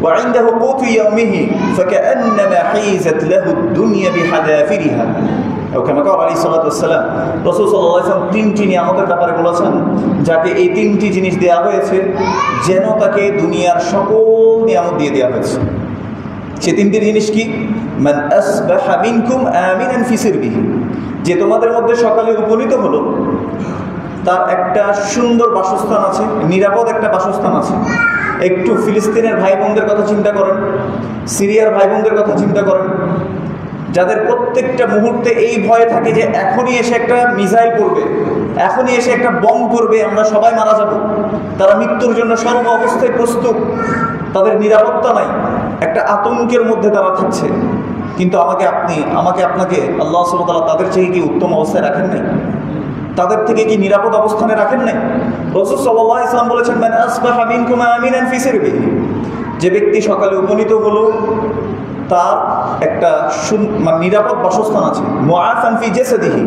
ওয়া ইনদাহু কুতু ইয়াওমিহি ফাকান্নামা হিজাত লাহু ad-দুনিয়া বিহাদাফিরিহা। রাসূল সাল্লাল্লাহু আলাইহি ওয়াসাল্লাম তিনটি নিয়ামতের ব্যাপারে বলেছেন, যাকে এই তিনটি জিনিস দেওয়া হয়েছে যেন তাকে দুনিয়ার সকল নিয়ামত দিয়ে দেওয়া হয়েছে। সে তিনটি জিনিস কি? মান আসবাহা মিনকুম আমিনান ফি সিরবিহি, যে তোমাদের মধ্যে সকালে উপনীত হলো তার একটা সুন্দর বাসস্থান আছে, নিরাপদ একটা বাসস্থান আছে। একটু ফিলিস্তিনের ভাই বোনদের কথা চিন্তা করেন, সিরিয়ার ভাই বোনদের কথা চিন্তা করেন, যাদের প্রত্যেকটা মুহূর্তে এই ভয় থাকে যে এখনই এসে একটা মিসাইল পড়বে, এখনই এসে একটা বম পড়বে, আমরা সবাই মারা যাব। তারা মৃত্যুর জন্য সর্ব অবস্থায় প্রস্তুত, তাদের নিরাপত্তা নাই, একটা আতঙ্কের মধ্যে তারা থাকছে। কিন্তু আমাকে আপনাকে আল্লাহ সুবহানাহু ওয়া তাআলা তাদের থেকে কি উত্তম অবস্থায় রাখেন নাই? তাদের থেকে কি নিরাপদ অবস্থানে রাখেন নাই? রাসূল সাল্লাল্লাহু আলাইহি ওয়াসাল্লাম বলেছেন, মান আসবাহা মিনকুম আমিনান ফি সিরবিহি, যে ব্যক্তি সকালে উপনীত হলো তার একটা নিরাপদ বাসস্থান আছে, মুআফান ফি জাসাদিহি,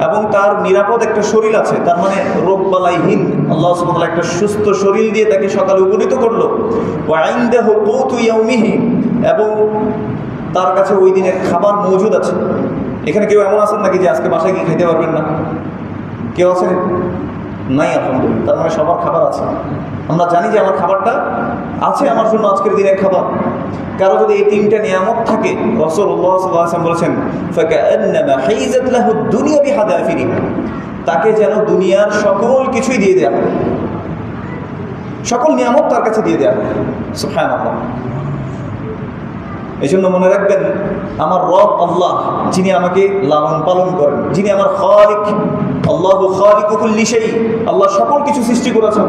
এবং তার নিরাপদ একটা শরীর আছে, তার মানে রোগবালাইহীন, আল্লাহ সুবহানাহু ওয়া তাআলা একটা সুস্থ শরীর দিয়ে তাকে সকালে উপনীত করলো। ওয়া ইনদাহু কুতু ইয়াউমিহি, এবং তার কাছে ওই দিনের খাবার মজুদ আছে। এখানে কেউ এমন আছেন নাকি যে আজকে বাসায় গিয়ে খেতে পারবেন না? কেউ আছে? নাই আলহামদুলিল্লাহ, তার মানে সবার খাবার আছে। আমরা জানি যে আমার খাবারটা আছে, আমার জন্য আজকের দিনের খাবার। কারো যদি এই তিনটা নিয়ামত থাকে, রাসূলুল্লাহ সাল্লাল্লাহু আলাইহি ওয়াসাল্লাম বলেছেন, ফাকান্নামা হাইজাত লাহু দুনিয়া বিহাদাফিরিহা, তাকে যেন দুনিয়ার সকল কিছুই দিয়ে দেওয়া হবে, সকল নিয়ামত তার কাছে দিয়ে দেওয়া হবে। সুবহানাল্লাহ। এই জন্য মনে রাখবেন, আমার রব আল্লাহ, যিনি আমাকে লালন পালন করেন, যিনি আমার খালিক, আল্লাহু খালিকু কুল্লি শাই, আল্লাহ সকল কিছু সৃষ্টি করেছেন।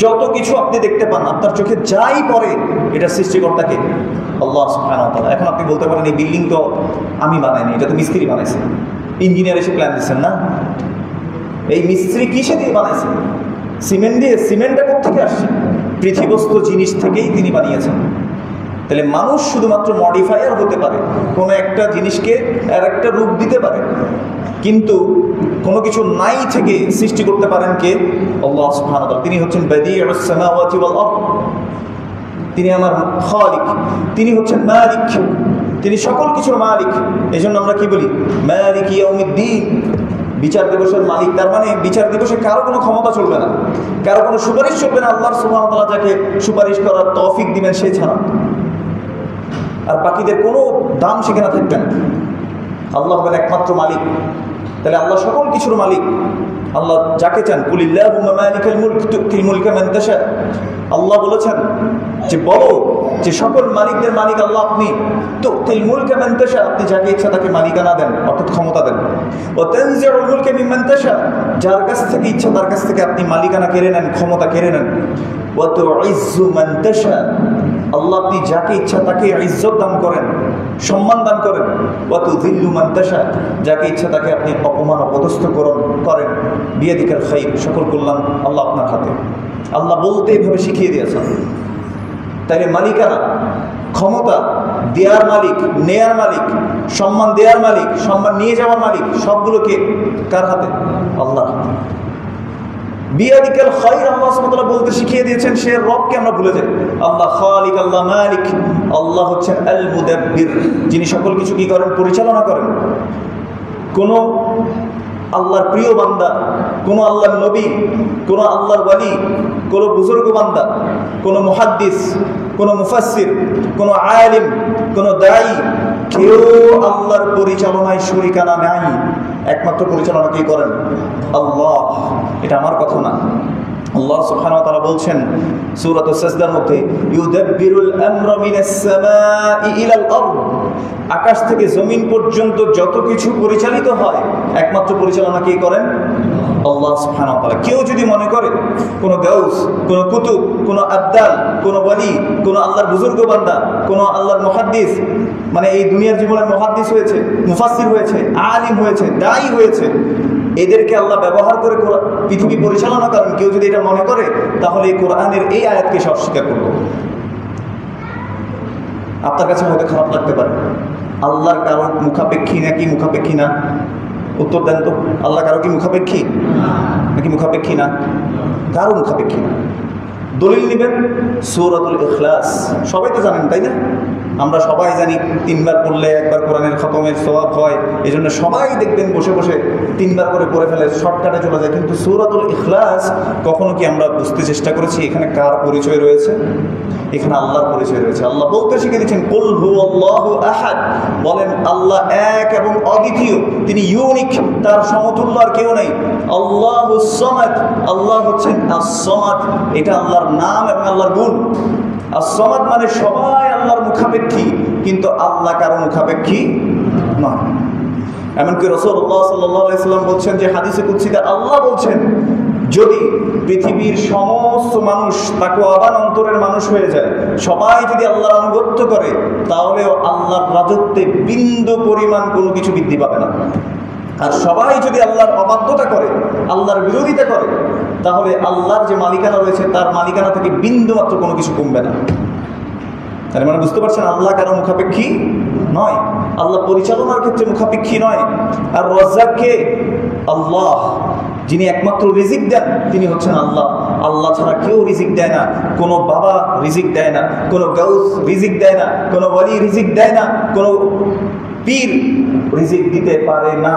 যত কিছু আপনি দেখতে পান, আপনার চোখে যাই পড়ে, এটা সৃষ্টিকর্তাকে আল্লাহ সুবহানাহু ওয়া তাআলা। এখন আপনি বলতে পারেন এই বিল্ডিং তো আমি বানাইনি, এটা তো মিস্ত্রি বানাইছে, ইঞ্জিনিয়ার এসে প্ল্যান দিচ্ছেন না? এই মিস্ত্রি কিসে দিয়ে বানাইছে? সিমেন্ট দিয়ে। সিমেন্টটা কোথেকে আসছে? পৃথিবীস্থ জিনিস থেকেই তিনি বানিয়েছেন। তাহলে মানুষ শুধুমাত্র মডিফায়ার হতে পারে, কোনো একটা জিনিসকে আর একটা রূপ দিতে পারে, কিন্তু কোনো কিছু নাই থেকে সৃষ্টি করতে পারেন কে? আল্লাহ সুবহানাহু ওয়া তাআলা। তিনি হচ্ছেন বাদিউস সামাওয়াতি ওয়াল আরদ, তিনি আমার খালিক, তিনি হচ্ছেন মালিক, তিনি সকল কিছুর মালিক। এই জন্য আমরা কি বলি? মালিক ইয়াউমিদ্দিন, বিচার দিবসের মালিক। তার মানে বিচার দিবসে কারো কোনো ক্ষমতা চলবে না, কারো কোনো সুপারিশ চলবে না, আল্লাহ সুবহানাহু ওয়া তাআলা যাকে সুপারিশ করার তৌফিক দিবেন সে ছাড়া। আর বাকিদের কোনো দাম সেখানে থাকবে না। আল্লাহ হবেন একমাত্র মালিক। তাহলে আল্লাহ সকল কিছুর মালিক। আল্লাহ যাকে চান, কুলিল্লাহুম্মা মালিকাল মুলক তু'তিল মুলকা মান তাশা, আল্লাহ বলেছেন যে বলো যে সকল মালিকদের মালিক আল্লাহ আপনি, তু'তিল মুলকা মান তাশা, আপনি যাকে ইচ্ছা তাকে মালিকানা দেন, অর্থাৎ ক্ষমতা দেন। ওয়া তানজিউল মুলকা মিম্মান তাশা, যার কাছ থেকে ইচ্ছা তার কাছ থেকে আপনি মালিকানা কেড়ে নেন, ক্ষমতা কেড়ে নেন। ওয়া তুইজ্জু মান তাশা, আল্লাহ আপনি যাকে ইচ্ছা তাকে ইজ্জত দান করেন, সম্মান দান করেন। ওয়া তুযিল্লু মান তাশা, যাকে ইচ্ছা তাকে আপনি অপমান অপদস্থ করেন। বিয়াদিকাল খাইর, সকল কল্যাণ আল্লাহ আপনার হাতে। আল্লাহ বলতে এইভাবে শিখিয়ে দিয়েছেন। তাইলে মালিকানা, ক্ষমতা দেওয়ার মালিক, নেয়ার মালিক, সম্মান দেওয়ার মালিক, সম্মান নিয়ে যাওয়ার মালিক, সবগুলোকে কার হাতে? আল্লাহর হাতে। বিয়াদিকাল খাইর, আল্লাহ সুবহানাহু ওয়া তাআলা বলতে শিখিয়ে দিয়েছেন, সে রবকে আমরা ভুলে যাই। আল্লাহ খালিক, আল্লাহ মালিক, আল্লাহ হচ্ছেন আল মুদাব্বির, যিনি সকল কিছু কি করেন? পরিচালনা করেন। কোন আল্লাহর প্রিয় বান্দা, কোন আল্লাহর নবী, কোন আল্লাহর ওয়ালি, কোন বুজুর্গ বান্দা, কোন মুহাদ্দিস, কোন মুফাসসির, কোন আলিম, কোন দায়ী, কেউ আল্লাহর পরিচালনায় শরীকানা নাই। একমাত্র পরিচালনা কে করেন? আল্লাহ। এটা আমার কথা না, আল্লাহ সুবহানাহু ওয়া তাআলা বলছেন সূরাতুস সাজদার মধ্যে, ইউদাব্বিরুল আমরা মিনাস সামাই ইলাল আরদ, আকাশ থেকে জমিন পর্যন্ত যত কিছু পরিচালিত হয় একমাত্র পরিচালনা কে করেন? আল্লাহ সুবহানাহু ওয়া তাআলা। কেউ যদি মনে করে কোনো গাউস, কোনো কুতুব, কোনো আবদাল, কোনো ওয়ালি, কোনো আল্লাহর বুজুর্গ বান্দা, কোনো আল্লাহর মুহাদ্দিস, মানে এই দুনিয়ার জীবনে মুহাদ্দিস হয়েছে, মুফাসসির হয়েছে, আলিম হয়েছে, দায়ী হয়েছে, এদেরকে আল্লাহ ব্যবহার করে পৃথিবী পরিচালনা করেন, কেউ যদি এটা মনে করে তাহলে এই কোরআনের এই আয়াতকে সে অস্বীকার করব। আপনার কাছে হয়তো খারাপ লাগতে পারে, আল্লাহর কারো মুখাপেক্ষী নাকি মুখাপেক্ষী না? উত্তর দেন তো, আল্লাহ কারো কি মুখাপেক্ষী নাকি মুখাপেক্ষী না? কারো মুখাপেক্ষী না। দলিল নেবেন সূরাতুল ইখলাস, সবাই তো জানেন তাই না? আমরা সবাই জানি 3 বার পড়লে 1 বার কোরআনের খতমের সওয়াব হয়, এই জন্য সবাই দেখবেন বসে বসে 3 বার করে পড়ে ফেলে, শর্টকাটে চলে যায়। কিন্তু সূরাতুল ইখলাস কখনো কি আমরা বুঝতে চেষ্টা করেছি এখানে কার পরিচয় রয়েছে? এখানে আল্লাহর পরিচয় রয়েছে। আল্লাহ বলতে শিখে দিচ্ছেন কুল হুয়াল্লাহু আহাদ, বলেন আল্লাহ এক এবং অদ্বিতীয়, তিনি ইউনিক, তার সমতুল্য আর কেউ নেই। আল্লাহুস সামাদ, আল্লাহ হচ্ছেন আস-সামাদ, এটা আল্লাহর নাম এবং আল্লাহর গুণ। আস-সামাদ মানে সবাই আল্লাহর মুখাপেক্ষী, কিন্তু আল্লাহ কারো মুখাপেক্ষী নয়। এমনকি রাসূলুল্লাহ সাল্লাল্লাহু আলাইহি ওয়াসাল্লাম বলছেন যে হাদিসে কুদসিতে আল্লাহ বলছেন, যদি পৃথিবীর সমস্ত মানুষ তাকওয়াবান অন্তরের মানুষ হয়ে যায়, সবাই যদি আল্লাহর আনুগত্য করে, তাহলেও আল্লাহর রাজত্বে বিন্দু পরিমাণ কোনো কিছু বৃদ্ধি পাবে না। আর সবাই যদি আল্লাহর অবাধ্যতা করে, আল্লাহর বিরোধিতা করে, তাহলে আল্লাহর যে মালিকানা রয়েছে তার মালিকানা থেকে বিন্দু মাত্র কোনো কিছু কমবে না। তার মানে বুঝতে পারছেন আল্লাহ কারো মুখাপেক্ষী নয়, আল্লাহ পরিচালনার ক্ষেত্রে মুখাপেক্ষী নয়। আর রাজ্জাক কে? আল্লাহ। যিনি একমাত্র রিজিক দেন তিনি হচ্ছেন আল্লাহ। আল্লাহ ছাড়া কেউ রিজিক দেয় না, কোনো বাবা রিজিক দেয় না, কোনো গাউস রিজিক দেয় না, কোনো ওয়ালি রিজিক দেয় না, কোনো পীর রিজিক দিতে পারে না।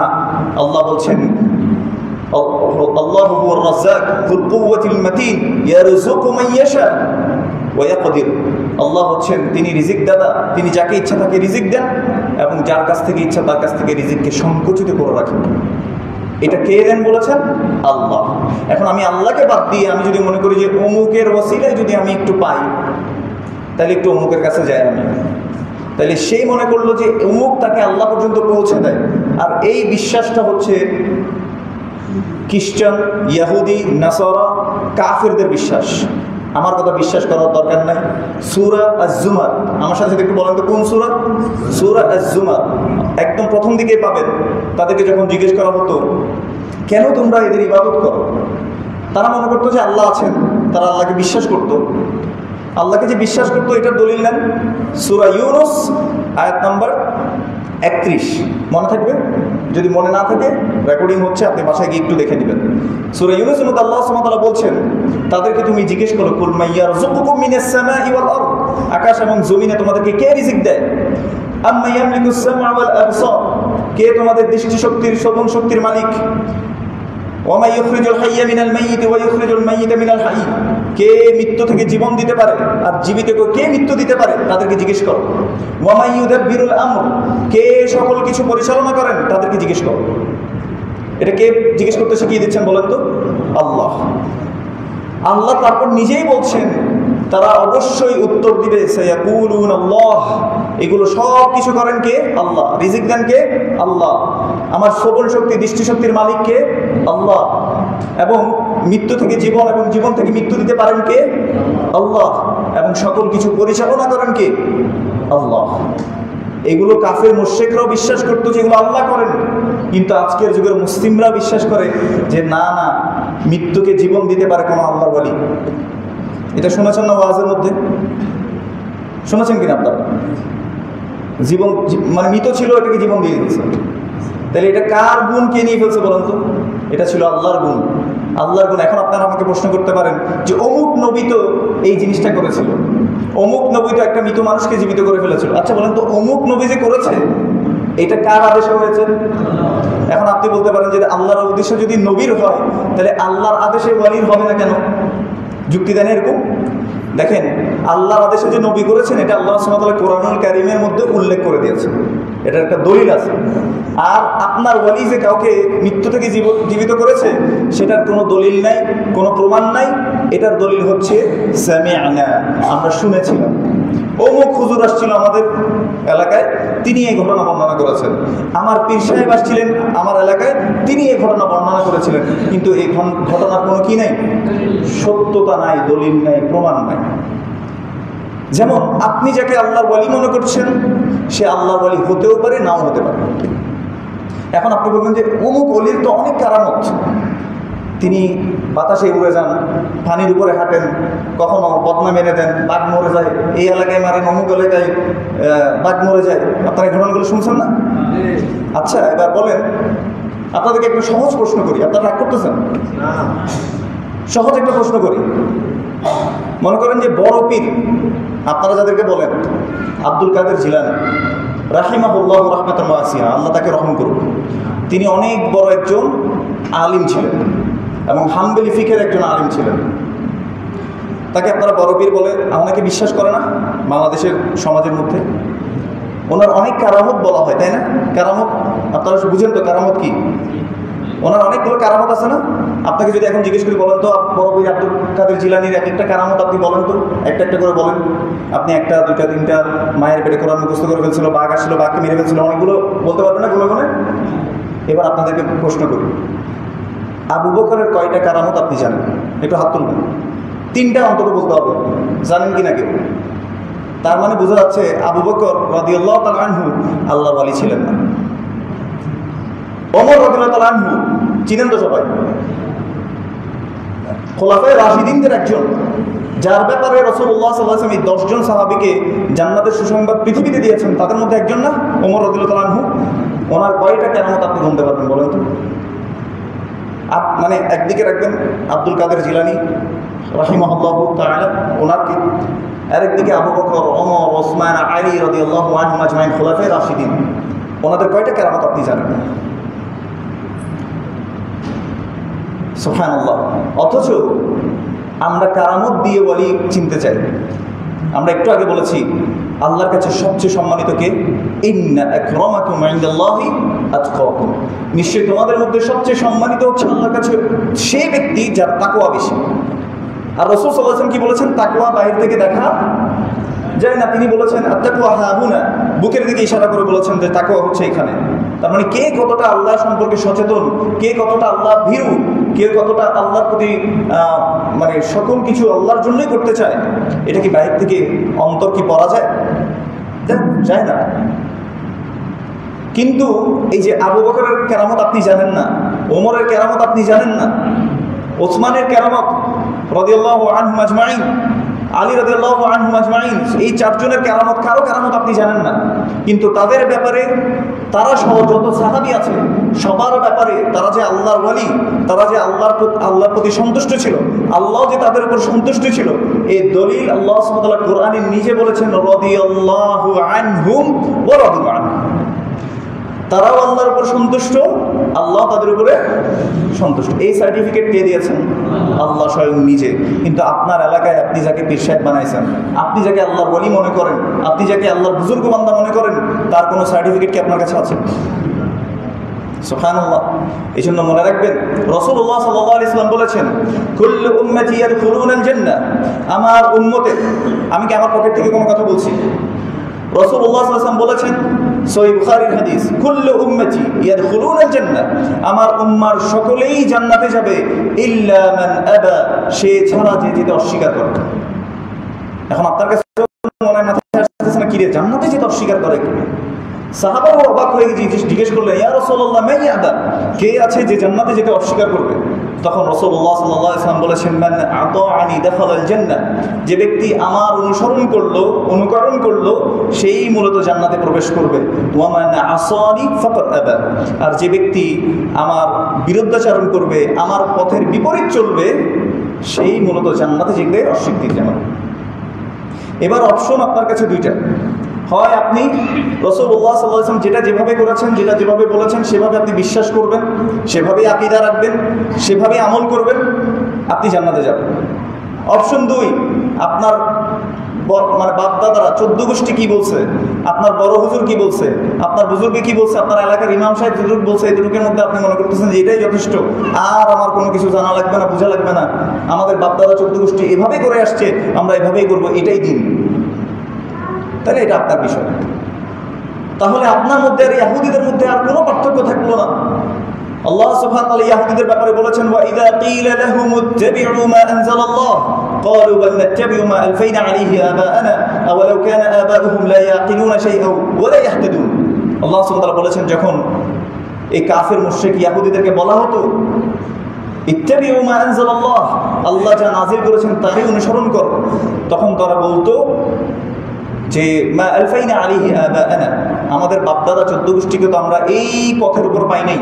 আল্লাহ বলছেন আল্লাহু হুয়ার রাজ্জাক যুল কুওয়াতিল মাতিন ইয়ারযুকু মান ইয়াশা ওয়া ইয়াকদির। আল্লাহ হচ্ছেন তিনি রিজিক দাতা, তিনি যাকে ইচ্ছা তাকে রিজিক দেন এবং যার কাছ থেকে ইচ্ছা তার কাছ থেকে রিজিককে সংকুচিত করে রাখেন। এটা কে দেন বলেছেন? আল্লাহ। এখন আমি আল্লাহকে বাদ দিয়ে আমি যদি মনে করি যে অমুকের ওসিলায় যদি আমি একটু পাই, তাহলে একটু অমুকের কাছে যাই আমি, তাহলে সেই মনে করলো যে অমুক তাকে আল্লাহ পর্যন্ত পৌঁছে দেয়। আর এই বিশ্বাসটা হচ্ছে খ্রিস্টান, ইহুদি, নাসারা, কাফেরদের বিশ্বাস। আমার কথা বিশ্বাস করার দরকার নাই। সূরা আজ-জুমার, আমার সাথে একটু বলেন তো কোন সূরা? সূরা আজ-জুমার, একদম প্রথম দিকে পাবেন। তাদেরকে যখন জিজ্ঞেস করা হতো কেন তোমরা এদের ইবাদত করো, তারা মনে করতো যে আল্লাহ আছেন, তারা আল্লাহকে বিশ্বাস করতো। আল্লাহকে যে বিশ্বাস করতো এটার দলিল নেন সূরা ইউনুস আয়াত নাম্বার 31, মনে থাকবে? যদি মনে না থাকে রেকর্ডিং হচ্ছে, আপনি বাসায় গিয়ে একটু দেখে নেবেন। সূরা ইউনুসের মধ্যে আল্লাহ সুবহানাহু ওয়া তাআলা বলছেন তাদেরকে তুমি জিজ্ঞেস করো কুল মাইয়ারযুকুকুম মিনাস সামাই ওয়াল আরদ, আকাশ এবং জমিনে তোমাদেরকে কে রিজিক দেয়? আম্মা ইয়ামলিকুস সামআ ওয়াল আবসার, কে তোমাদের দৃষ্টি শক্তির শ্রবণ শক্তির মালিক? ওয়া মা ইউখরিজুল হাইয়্যা মিনাল মাইয়িতি ওয়া ইউখরিজুল মাইয়িতা মিনাল হাইয়্য, কে মৃত্যু থেকে জীবন দিতে পারে আর জীবিতকে কে মৃত্যু দিতে পারে তাদেরকে জিজ্ঞেস করো। ওয়া মা ইউদাব্বিরুল আমর, কে সকল কিছু পরিচালনা করেন তাদেরকে জিজ্ঞেস করো। এটা কে জিজ্ঞেস করতে শিখিয়ে দিচ্ছেন বলেন তো? আল্লাহ। আল্লাহ তারপর নিজেই বলছেন তারা অবশ্যই উত্তর দিবে সায়াকুলুন আল্লাহ, এগুলো সব কিছু করেন কে? আল্লাহ। রিজিক দেন কে? আল্লাহ। আমার শ্রবণ শক্তি দৃষ্টি শক্তির মালিক কে? আল্লাহ। এবং মৃত্যু থেকে জীবন এবং জীবন থেকে মৃত্যু দিতে পারেন কে? আল্লাহ। এবং সকল কিছু পরিচালনা করেন কে? আল্লাহ। এগুলো কাফের মুশরিকরাও বিশ্বাস করতো যে এগুলো আল্লাহ করেন, কিন্তু আজকের যুগের মুসলিমরা বিশ্বাস করে যে না না, মৃত্যুকে জীবন দিতে পারে কোনো আল্লাহর ওয়ালি। এটা শুনেছেন না ওয়াজের মধ্যে? শুনেছেন কিনা আপনারা? জীবন মানে মৃত ছিল, এটাকে জীবন দিয়ে দিয়েছে। তাহলে এটা কার গুণ, কে নিয়ে ফেলছে বলেন তো? এটা ছিল আল্লাহর গুণ, আল্লাহর গুণ। এখন আপনারা আমাকে প্রশ্ন করতে পারেন যে অমুক নবী তো এই জিনিসটা করেছিল, অমুক নবী তো একটা মৃত মানুষকে জীবিত করে ফেলেছিল। আচ্ছা বলেন তো অমুক নবী যে করেছে এটা কার আদেশে হয়েছে? এখন আপনি বলতে পারেন যে আল্লাহর উদ্দেশ্য যদি নবীর হয় তাহলে আল্লাহর আদেশে ওয়ালির হবে না কেন? যুক্তি দেন এরকম। দেখেন আল্লাহর আদেশে যে নবী করেছেন এটা আল্লাহ সুবহানাহু ওয়া তাআলা কোরআনুল কারীমের মধ্যে উল্লেখ করে দিয়েছে, এটার একটা দলিল আছে। আর আপনার ওয়ালি যে কাউকে মৃত্যু থেকে জীবিত করেছে সেটার কোনো দলিল নাই, কোনো প্রমাণ নাই। এটার দলিল হচ্ছে সামি'না, আমরা শুনেছিলাম। অমুক হুজুর আসছিল আমাদের এলাকায়, তিনি এই ঘটনা বর্ণনা করেছেন। আমার পীর সাহেব আসছিলেন আমার এলাকায়, তিনি এই ঘটনা বর্ণনা করেছিলেন। কিন্তু এই ঘটনার কোনো কি নাই, সত্যতা নাই, দলিল নাই, প্রমাণ নাই। যেমন আপনি যাকে আল্লাহর ওয়ালি মনে করছেন সে আল্লাহর ওয়ালি হতেও পারে, নাও হতে পারে। এখন আপনি বলবেন যে অমুক ওলির তো অনেক কারামত, তিনি বাতাসে উড়ে যান, পানির উপরে হাঁটেন, কখনো বদনা মেরে দেন, বাঘ মরে যায়, এই এলাকায় মারেন, অমুক এলাকায় বাঘ মরে যায়। আপনারা এই ঘটনাগুলো শুনছেন না? আচ্ছা এবার বলেন, আপনাদেরকে একটা সহজ প্রশ্ন করি, আপনারা রাগ করতেছেন? সহজ একটা প্রশ্ন করি, মনে করেন যে বড় পীর আপনারা যাদেরকে বলেন, আব্দুল কাদের জিলানী রাহিমাহুল্লাহ রাহমাতান ওয়াসিআ, আল্লাহ তাকে রহম করুন। তিনি অনেক বড় একজন আলিম ছিলেন এবং হাম্বলি ফিকের একজন আলিম ছিলেন। তাকে আপনারা বড় পীর বলে আমাকে বিশ্বাস করে না বাংলাদেশের সমাজের মধ্যে। ওনার অনেক কারামত বলা হয়, তাই না? কারামত আপনারা বুঝেন তো কারামত কি? ওনার অনেকগুলো কারামত আছে না? আপনাকে যদি এখন জিজ্ঞেস করি বলেন তো বড় পীর আব্দুল কাদের জিলানীর এক একটা কারামত আপনি বলেন তো, একটা একটা করে বলেন। আপনি একটা দুইটা তিনটা মায়ের পেটে কোরআন মুখস্থ করে ফেলছিল, বাঘ আসছিল, বাঘকে মেরে ফেলছিল, অনেকগুলো বলতে পারবেন না গুলো গুনে? এবার আপনাদেরকে প্রশ্ন করি, আবু বকরের কয়টা কারামত আপনি জানেন? একটু হাত তুলবেন। 3টা অন্তত বলতে হবে, জানেন কি না কেউ? তার মানে বোঝা যাচ্ছে আবু বকর রাদিয়াল্লাহু তাআলা আনহু আল্লাহর ওয়ালি ছিলেন না। ওমর রাদিয়াল্লাহু তাআলা আনহু চিনেন তো সবাই, খোলাফায়ে রাশিদিনদের একজন, যার ব্যাপারে রাসূলুল্লাহ সাল্লাল্লাহু আলাইহি ওয়াসাল্লাম এই 10 জন সাহাবীকে জান্নাতের সুসংবাদ পৃথিবীতে দিয়েছেন, তাদের মধ্যে একজন না ওমর রাদিয়াল্লাহু তাআলা আনহু? ওনার কয়টা কেরামত আপনি গুনতে পারবেন বলেন তো? মানে একদিকে রাখবেন আব্দুল কাদের জিলানী রাহিমাহুল্লাহু তাআলা, ওনার কি, আরেকদিকে আবু বকর, ওমর, ওসমান, আলী রাদিয়াল্লাহু আনহুম আজমাইন খোলাফায়ে রাশিদিন, ওনাদের কয়টা কেরামত আপনি জানেন? সুবহানাল্লাহ। অথচ আমরা কারামত দিয়ে বলি চিনতে চাই। আমরা একটু আগে বলেছি আল্লাহর কাছে সবচেয়ে সম্মানিত কে? ইন্না আকরামাকুম ইনদাল্লাহি আতকাকুম, নিশ্চয়ই তোমাদের মধ্যে সবচেয়ে সম্মানিত হচ্ছে আল্লাহর কাছে সেই ব্যক্তি যার তাকওয়া বেশি। আর রাসূল সাল্লাল্লাহু আলাইহি ওয়াসাল্লাম কি বলেছেন? তাকওয়া বাইরে থেকে দেখা যায় না, তিনি বলেছেন আত্তাকওয়া হাহুনা, বুকের দিকে ইশারা করে বলেছেন যে তাকওয়া হচ্ছে এখানে। তার মানে কে কতটা আল্লাহ সম্পর্কে সচেতন, কে কতটা আল্লাহ ভীরু, কে কতটা আল্লাহর প্রতি মানে সকল কিছু আল্লাহর জন্যই করতে চায়, এটা কি বাইরে থেকে অন্তর কি পড়া যায়? যায় না। কিন্তু এই যে আবু বকরের কেরামত আপনি জানেন না, ওমরের কেরামত আপনি জানেন না, ওসমানের কেরামত রাদিয়াল্লাহু আনহুম আজমাইন, আলী রাদিয়াল্লাহু আনহুম আজমাইন, এই 4 জনের কেরামত, কারো কেরামত আপনি জানেন না। কিন্তু তাদের ব্যাপারে, তারা সহ যত সাহাবী আছে সবার ব্যাপারে তারা যে আল্লাহর ওয়ালি, তারা যে আল্লাহর প্রতি সন্তুষ্ট ছিল, আল্লাহ যে তাদের উপর সন্তুষ্ট ছিল, এই দলিল আল্লাহ সুবহানাহু ওয়া তাআলা কোরআনে নিজে বলেছেন রাদিয়াল্লাহু আনহুম ওয়া রাদু আনহু। তারাও আল্লাহর উপর সন্তুষ্ট, আল্লাহ তাদের উপরে সন্তুষ্ট। এই সার্টিফিকেট কে দিয়েছেন? আল্লাহ স্বয়ং নিজে। কিন্তু আপনার এলাকায় আপনি যাকে পীর সাহেব বানাইছেন, আপনি যাকে আল্লাহর ওয়ালি মনে করেন, আপনি যাকে আল্লাহর বুজুর্গ বান্দা মনে করেন, তার কোনো সার্টিফিকেট কি আপনার কাছে আছে? সুবহানাল্লাহ। এই জন্য মনে রাখবেন রাসূলুল্লাহ সাল্লাল্লাহু আলাইহি ওয়াসাল্লাম বলেছেন কুল্লু উম্মতি ইয়াদখুলুনাল জান্নাহ, আমার উম্মতের, আমি কি আমার পকেট থেকে কোনো কথা বলছি? রাসূলুল্লাহ সাল্লাল্লাহু আলাইহি ওয়াসাল্লাম বলেছেন সহিহ বুখারীর হাদিস, কুল্লু উম্মতি ইয়াদখুলুনাল জান্নাহ, আমার উম্মার সকলেই জান্নাতে যাবে ইল্লা মান আবা, সে ছাড়া যে যেতে অস্বীকার করে। এখন আপনার কাছে মনে মাথায় আসতেছে না, কি রে জান্নাতে যেতে অস্বীকার করে? সাহাবারা অবাক হয়ে জিজ্ঞেস করলেন ইয়া রাসূলুল্লাহ মান ইয়াবা, কে আছে যে জান্নাতে যেতে অস্বীকার করবে? তখন রাসূলুল্লাহ সাল্লাল্লাহু আলাইহি ওয়াসাল্লাম বলেছেন মান আতাআনি দাখালাল জান্নাহ, যে ব্যক্তি আমার অনুকরণ করলো সেই মূলত জান্নাতে প্রবেশ করবে। ওয়া মান আসানি ফাকাদ আবা, আর যে ব্যক্তি আমার বিরুদ্ধাচরণ করবে, আমার পথের বিপরীত চলবে, সেই মূলত জান্নাতে যেতে অস্বীকৃতি জানাবে। এবার অপশন আপনার কাছে দুইটা, হয় আপনি রাসূলুল্লাহ সাল্লাল্লাহু আলাইহি ওয়াসাল্লাম যেটা যেভাবে করেছেন, যেটা যেভাবে বলেছেন সেভাবে আপনি বিশ্বাস করবেন, সেভাবেই আকীদা রাখবেন, সেভাবেই আমল করবেন, আপনি জান্নাতে যাবেন। অপশন 2, আপনার মানে বাপ দাদারা 14 গোষ্ঠী কি বলছে, আপনার বড় হুজুর কি বলছে, আপনার বুজুর্গে কি বলছে, আপনার এলাকার ইমাম সাহেব যতটুকু বলছে, এই দুটোর মধ্যে আপনি মনে করতেছেন যে এটাই যথেষ্ট, আর আমার কোনো কিছু জানা লাগবে না, বোঝা লাগবে না, আমাদের বাপ দাদা 14 গোষ্ঠী এভাবে করে আসছে, আমরা এভাবেই করবো, এটাই দিন। তাহলে এটা আপনার বিষয়। তাহলে আপনার মধ্যে আর ইহুদিদের মধ্যে আর কোনো পার্থক্য থাকলো না। আল্লাহ সুবহানাহু ওয়া তাআলা ইহুদিদের ব্যাপারে বলেছেন ওয়া ইযা ক্বিলা লাহুম ইত্তাবি'উ মা আনজালাল্লাহ ক্বালু বাল নাত্তাবি'ু মা আলফাইনা আলাইহি আবা'ানা আও লাউ কানা আবা'উহুম লা ইয়াকিলুনা শাইআন ওয়া লা ইয়াহতাদুন। আল্লাহ সুবহানাহু ওয়া তাআলা বলেছেন যখন এই কাফির মুশরিক ইহুদিদেরকে বলা হতো ইত্তাবি'উ মা আনজালাল্লাহ, আল্লাহ যা নাযিল করেছেন তারই অনুসরণ করো, তখন তারা বলতো যে মা আলফাইনা আলাইহি আবা'ানা, আমাদের বাপদাদা 14 গোষ্ঠীকে তো আমরা এই পথের উপর পাই নাই।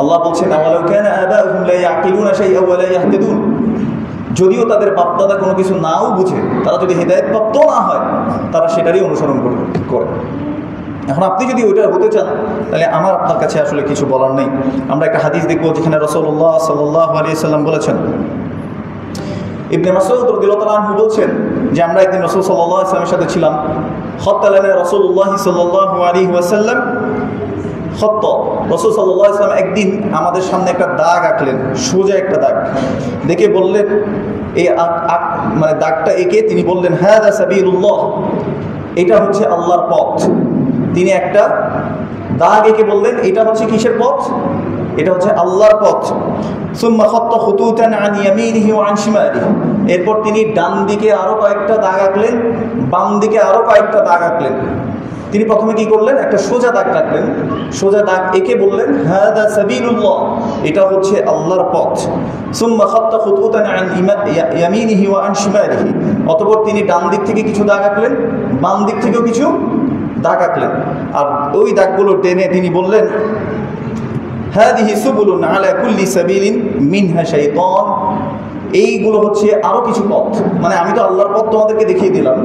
আল্লাহ বলছেন আওয়ালাউ কানা আবাউহুম লা ইয়াকিলুনা শাইআন ওয়া লা ইয়াহতাদুন, যদিও তাদের বাপদাদা কোনো কিছু নাও বুঝে, তারা যদি হেদায়েতপ্রাপ্ত না হয়, তারা সেটারই অনুসরণ করে। এখন আপনি যদি ওইটা হতে চান, তাহলে আমার আপনার কাছে আসলে কিছু বলার নেই। আমরা একটা হাদিস দেখবো যেখানে রাসূলুল্লাহ সাল্লাল্লাহু আলাইহি সাল্লাম বলেছেন, ইবনে মাসউদ রাদিয়াল্লাহু আনহু বলছেন যে আমরা একদিন রাসূল সাল্লাল্লাহু আলাইহি ওয়াসাল্লামের সাথে ছিলাম। খাত্তালানা রাসূলুল্লাহ সাল্লাল্লাহু আলাইহি ওয়াসাল্লাম খাত্ত, রাসূল সাল্লাল্লাহু আলাইহি ওয়াসাল্লাম একদিন আমাদের সামনে একটা দাগ আঁকলেন, সোজা একটা দাগ দেখে বললেন, এই মানে দাগটা এঁকে তিনি বললেন, হাযা সাবিলুল্লাহ, এটা হচ্ছে আল্লাহর পথ। তিনি একটা দাগ এঁকে বললেন, এটা হচ্ছে কিসের পথ? এটা হচ্ছে আল্লাহর পথ। সুম্মা খাত্তা খুতুতান আন ইয়ামিনিহি ওয়া আন শিমালিহি, এরপর তিনি ডান দিকে আরো কয়েকটা দাগ আঁকলেন, বাম দিকে আরো কয়েকটা দাগ আঁকলেন। তিনি প্রথমে কি করলেন? একটা সোজা দাগ আঁকলেন, সোজা দাগ এঁকে বললেন, হাযা সাবিলুল্লাহ, এটা হচ্ছে আল্লাহর পথ। সুম্মা খাত্তা খুতুতান আন ইয়ামিনিহি ওয়া আন শিমালিহি, অতঃপর তিনি ডান দিক থেকে কিছু দাগ আঁকলেন, বাম দিক থেকেও কিছু দাগ আঁকলেন। আর ওই দাগগুলো টেনে তিনি বললেন, হাদিহি সুবুলুন আলা কুল্লি সাবিলিন মিনহা শাইতান, এইগুলো হচ্ছে আরো কিছু পথ। মানে আমি তো আল্লাহর পথ তোমাদেরকে দেখিয়ে দিলাম,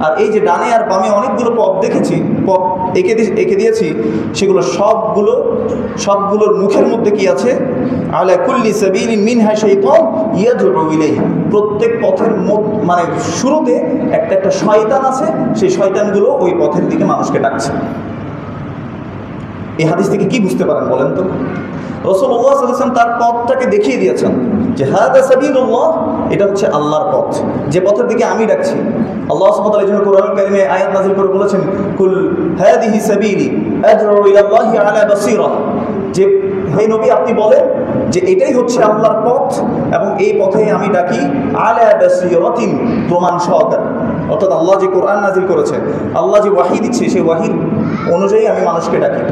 আর এই যে ডানে আর বামে অনেকগুলো পথ দেখেছি, পথ এঁকে দিয়েছি, সেগুলো সবগুলোর মুখের মধ্যে কি আছে? আলা কুল্লি সাবিলিন মিনহা শাইতান ইয়াদউ ইলাইহি, প্রত্যেক পথের মানে শুরুতে একটা শয়তান আছে, সেই শয়তানগুলো ওই পথের দিকে মানুষকে ডাকছে। এই হাদিস থেকে কি বুঝতে পারেন বলেন তো? রাসূলুল্লাহ সাল্লাল্লাহু আলাইহি ওয়াসাল্লাম তার পথটাকে দেখিয়ে দিয়েছেন যে হাদা সাবিলুল্লাহ, এটা হচ্ছে আল্লাহর পথ, যে পথের দিকে আমি ডাকছি। আল্লাহ সুবহানাহু ওয়া তাআলা এই জন্য কোরআনুল কারীমে আয়াত নাযিল করে বলেছেন, কুল হাদিহি সাবিলি আদউ ইলাল্লাহি আলা বাসীরা, যে হে নবী আপনি বলেন যে এটাই হচ্ছে আল্লাহর পথ এবং এই পথে আমি ডাকি আলা বাসীরাতিন, প্রমাণ সহকারে। অর্থাৎ আল্লাহ যে কোরআন নাযিল করেছে, আল্লাহ যে ওয়াহী দিচ্ছে, সেই ওয়াহীর অনুযায়ী আমি মানুষকে ডাকি।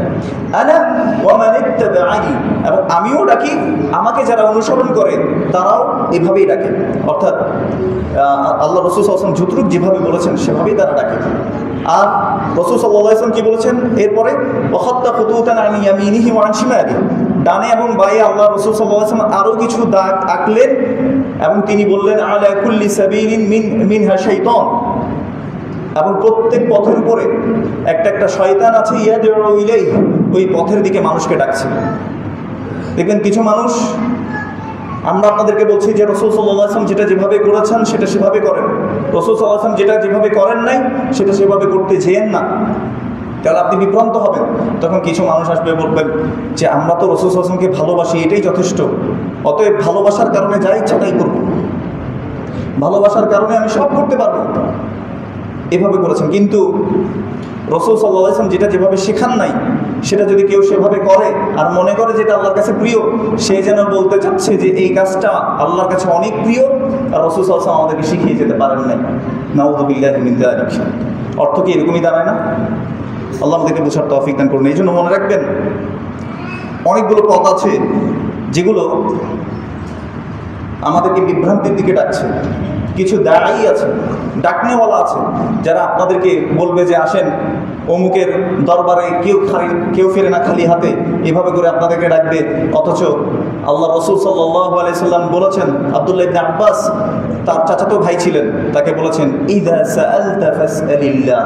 আনা ওয়া মান ইত্তাবা'আনি, এবং আমিও ডাকি, আমাকে যারা অনুসরণ করে তারাও এভাবেই ডাকে। অর্থাৎ আল্লাহ রাসূল সাল্লাল্লাহু আলাইহি ওয়াসাল্লাম যতটুকু যেভাবে বলেছেন সেভাবেই তারা ডাকে। আর রাসূল সাল্লাল্লাহু আলাইহি ওয়াসাল্লাম কি বলেছেন এরপরে? ওয়া খাত্তা খুতুতান আন ইয়ামিনিহি ওয়া আন শিমালিহি, ডানে এবং বাঁয়ে আল্লাহ রাসূল সাল্লাল্লাহু আলাইহি ওয়াসাল্লাম আরও কিছু দাগ আঁকলেন এবং তিনি বললেন, আলা কুল্লি সাবিলিন মিনহা শাইতান, এবং প্রত্যেক পথের উপরে একটা শয়তান আছে, ইয়াদউ ইলাইহি, ওই পথের দিকে মানুষকে ডাকছে। দেখবেন কিছু মানুষ, আমরা আপনাদেরকে বলছি যে রাসূল সাল্লাল্লাহু আলাইহি ওয়াসাল্লাম যেটা যেভাবে করেছেন সেটা সেভাবে করেন, রাসূল সাল্লাল্লাহু আলাইহি ওয়াসাল্লাম যেটা যেভাবে করেন নাই সেটা সেভাবে করতে যেয়েন না, তাহলে আপনি বিভ্রান্ত হবেন। তখন কিছু মানুষ আসবে, বলবেন যে আমরা তো রাসূল সাল্লাল্লাহু আলাইহি ওয়াসাল্লামকে ভালোবাসি, এটাই যথেষ্ট, অতএব ভালোবাসার কারণে যা ইচ্ছা তাই করব, ভালোবাসার কারণে আমি সব করতে পারবো, এভাবে করেছেন। কিন্তু রাসূল সাল্লাল্লাহু আলাইহি ওয়াসাল্লাম যেটা যেভাবে শেখান নাই, সেটা যদি কেউ সেভাবে করে আর মনে করে যেটা আল্লাহর কাছে প্রিয়, সে যেন বলতে চাচ্ছে যে এই কাজটা আল্লাহর কাছে অনেক প্রিয়, আর রাসূল সাল্লাল্লাহু আলাইহি ওয়াসাল্লাম আমাদেরকে শিখিয়ে যেতে পারেন নাই। নাউযু বিল্লাহি মিন যালিক। অর্থ কি এরকমই দাঁড়ায় না? আল্লাহ আমাদেরকে বোঝার তৌফিক দান করুন। এই জন্য মনে রাখবেন, অনেকগুলো পথ আছে যেগুলো আমাদেরকে বিভ্রান্তির দিকে ডাকছে। কিছু দায়ী আছে, ডাকনেওয়ালা আছে, যারা আপনাদেরকে বলবে যে আসেন অমুকের দরবারে, কেউ ফেরে না খালি হাতে, এভাবে করে আপনাদেরকে ডাকবে। অথচ আল্লাহ রাসূল সাল্লাল্লাহু আলাইহি সাল্লাম বলেছেন, আব্দুল্লাহ ইবনে আব্বাস তার চাচাতো ভাই ছিলেন, তাকে বলেছেন, ইযা সাআলতা ফাসআলিল্লাহ,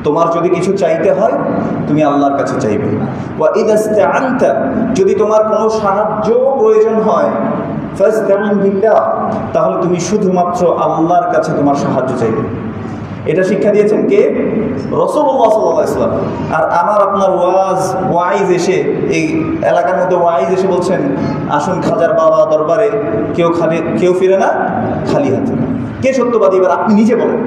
তোমার যদি কিছু চাইতে হয় তুমি আল্লাহর কাছে চাইবে। ওয়া ইযা ইসতাআনতা, যদি তোমার কোনো সাহায্য প্রয়োজন হয়, ফাসতাইন বিল্লাহ, তাহলে তুমি শুধুমাত্র আল্লাহর কাছে তোমার সাহায্য চাইবে। এটা শিক্ষা দিয়েছেন কে? রাসূলুল্লাহ সাল্লাল্লাহু আলাইহি ওয়াসাল্লাম। আর আমার আপনার ওয়াইজ এসে, এই এলাকার মধ্যে ওয়াইজ এসে বলছেন, আসুন খাজার বাবা দরবারে, কেউ ফিরে না খালি হাতে। কে সত্যবাদী? এবার আপনি নিজে বলেন।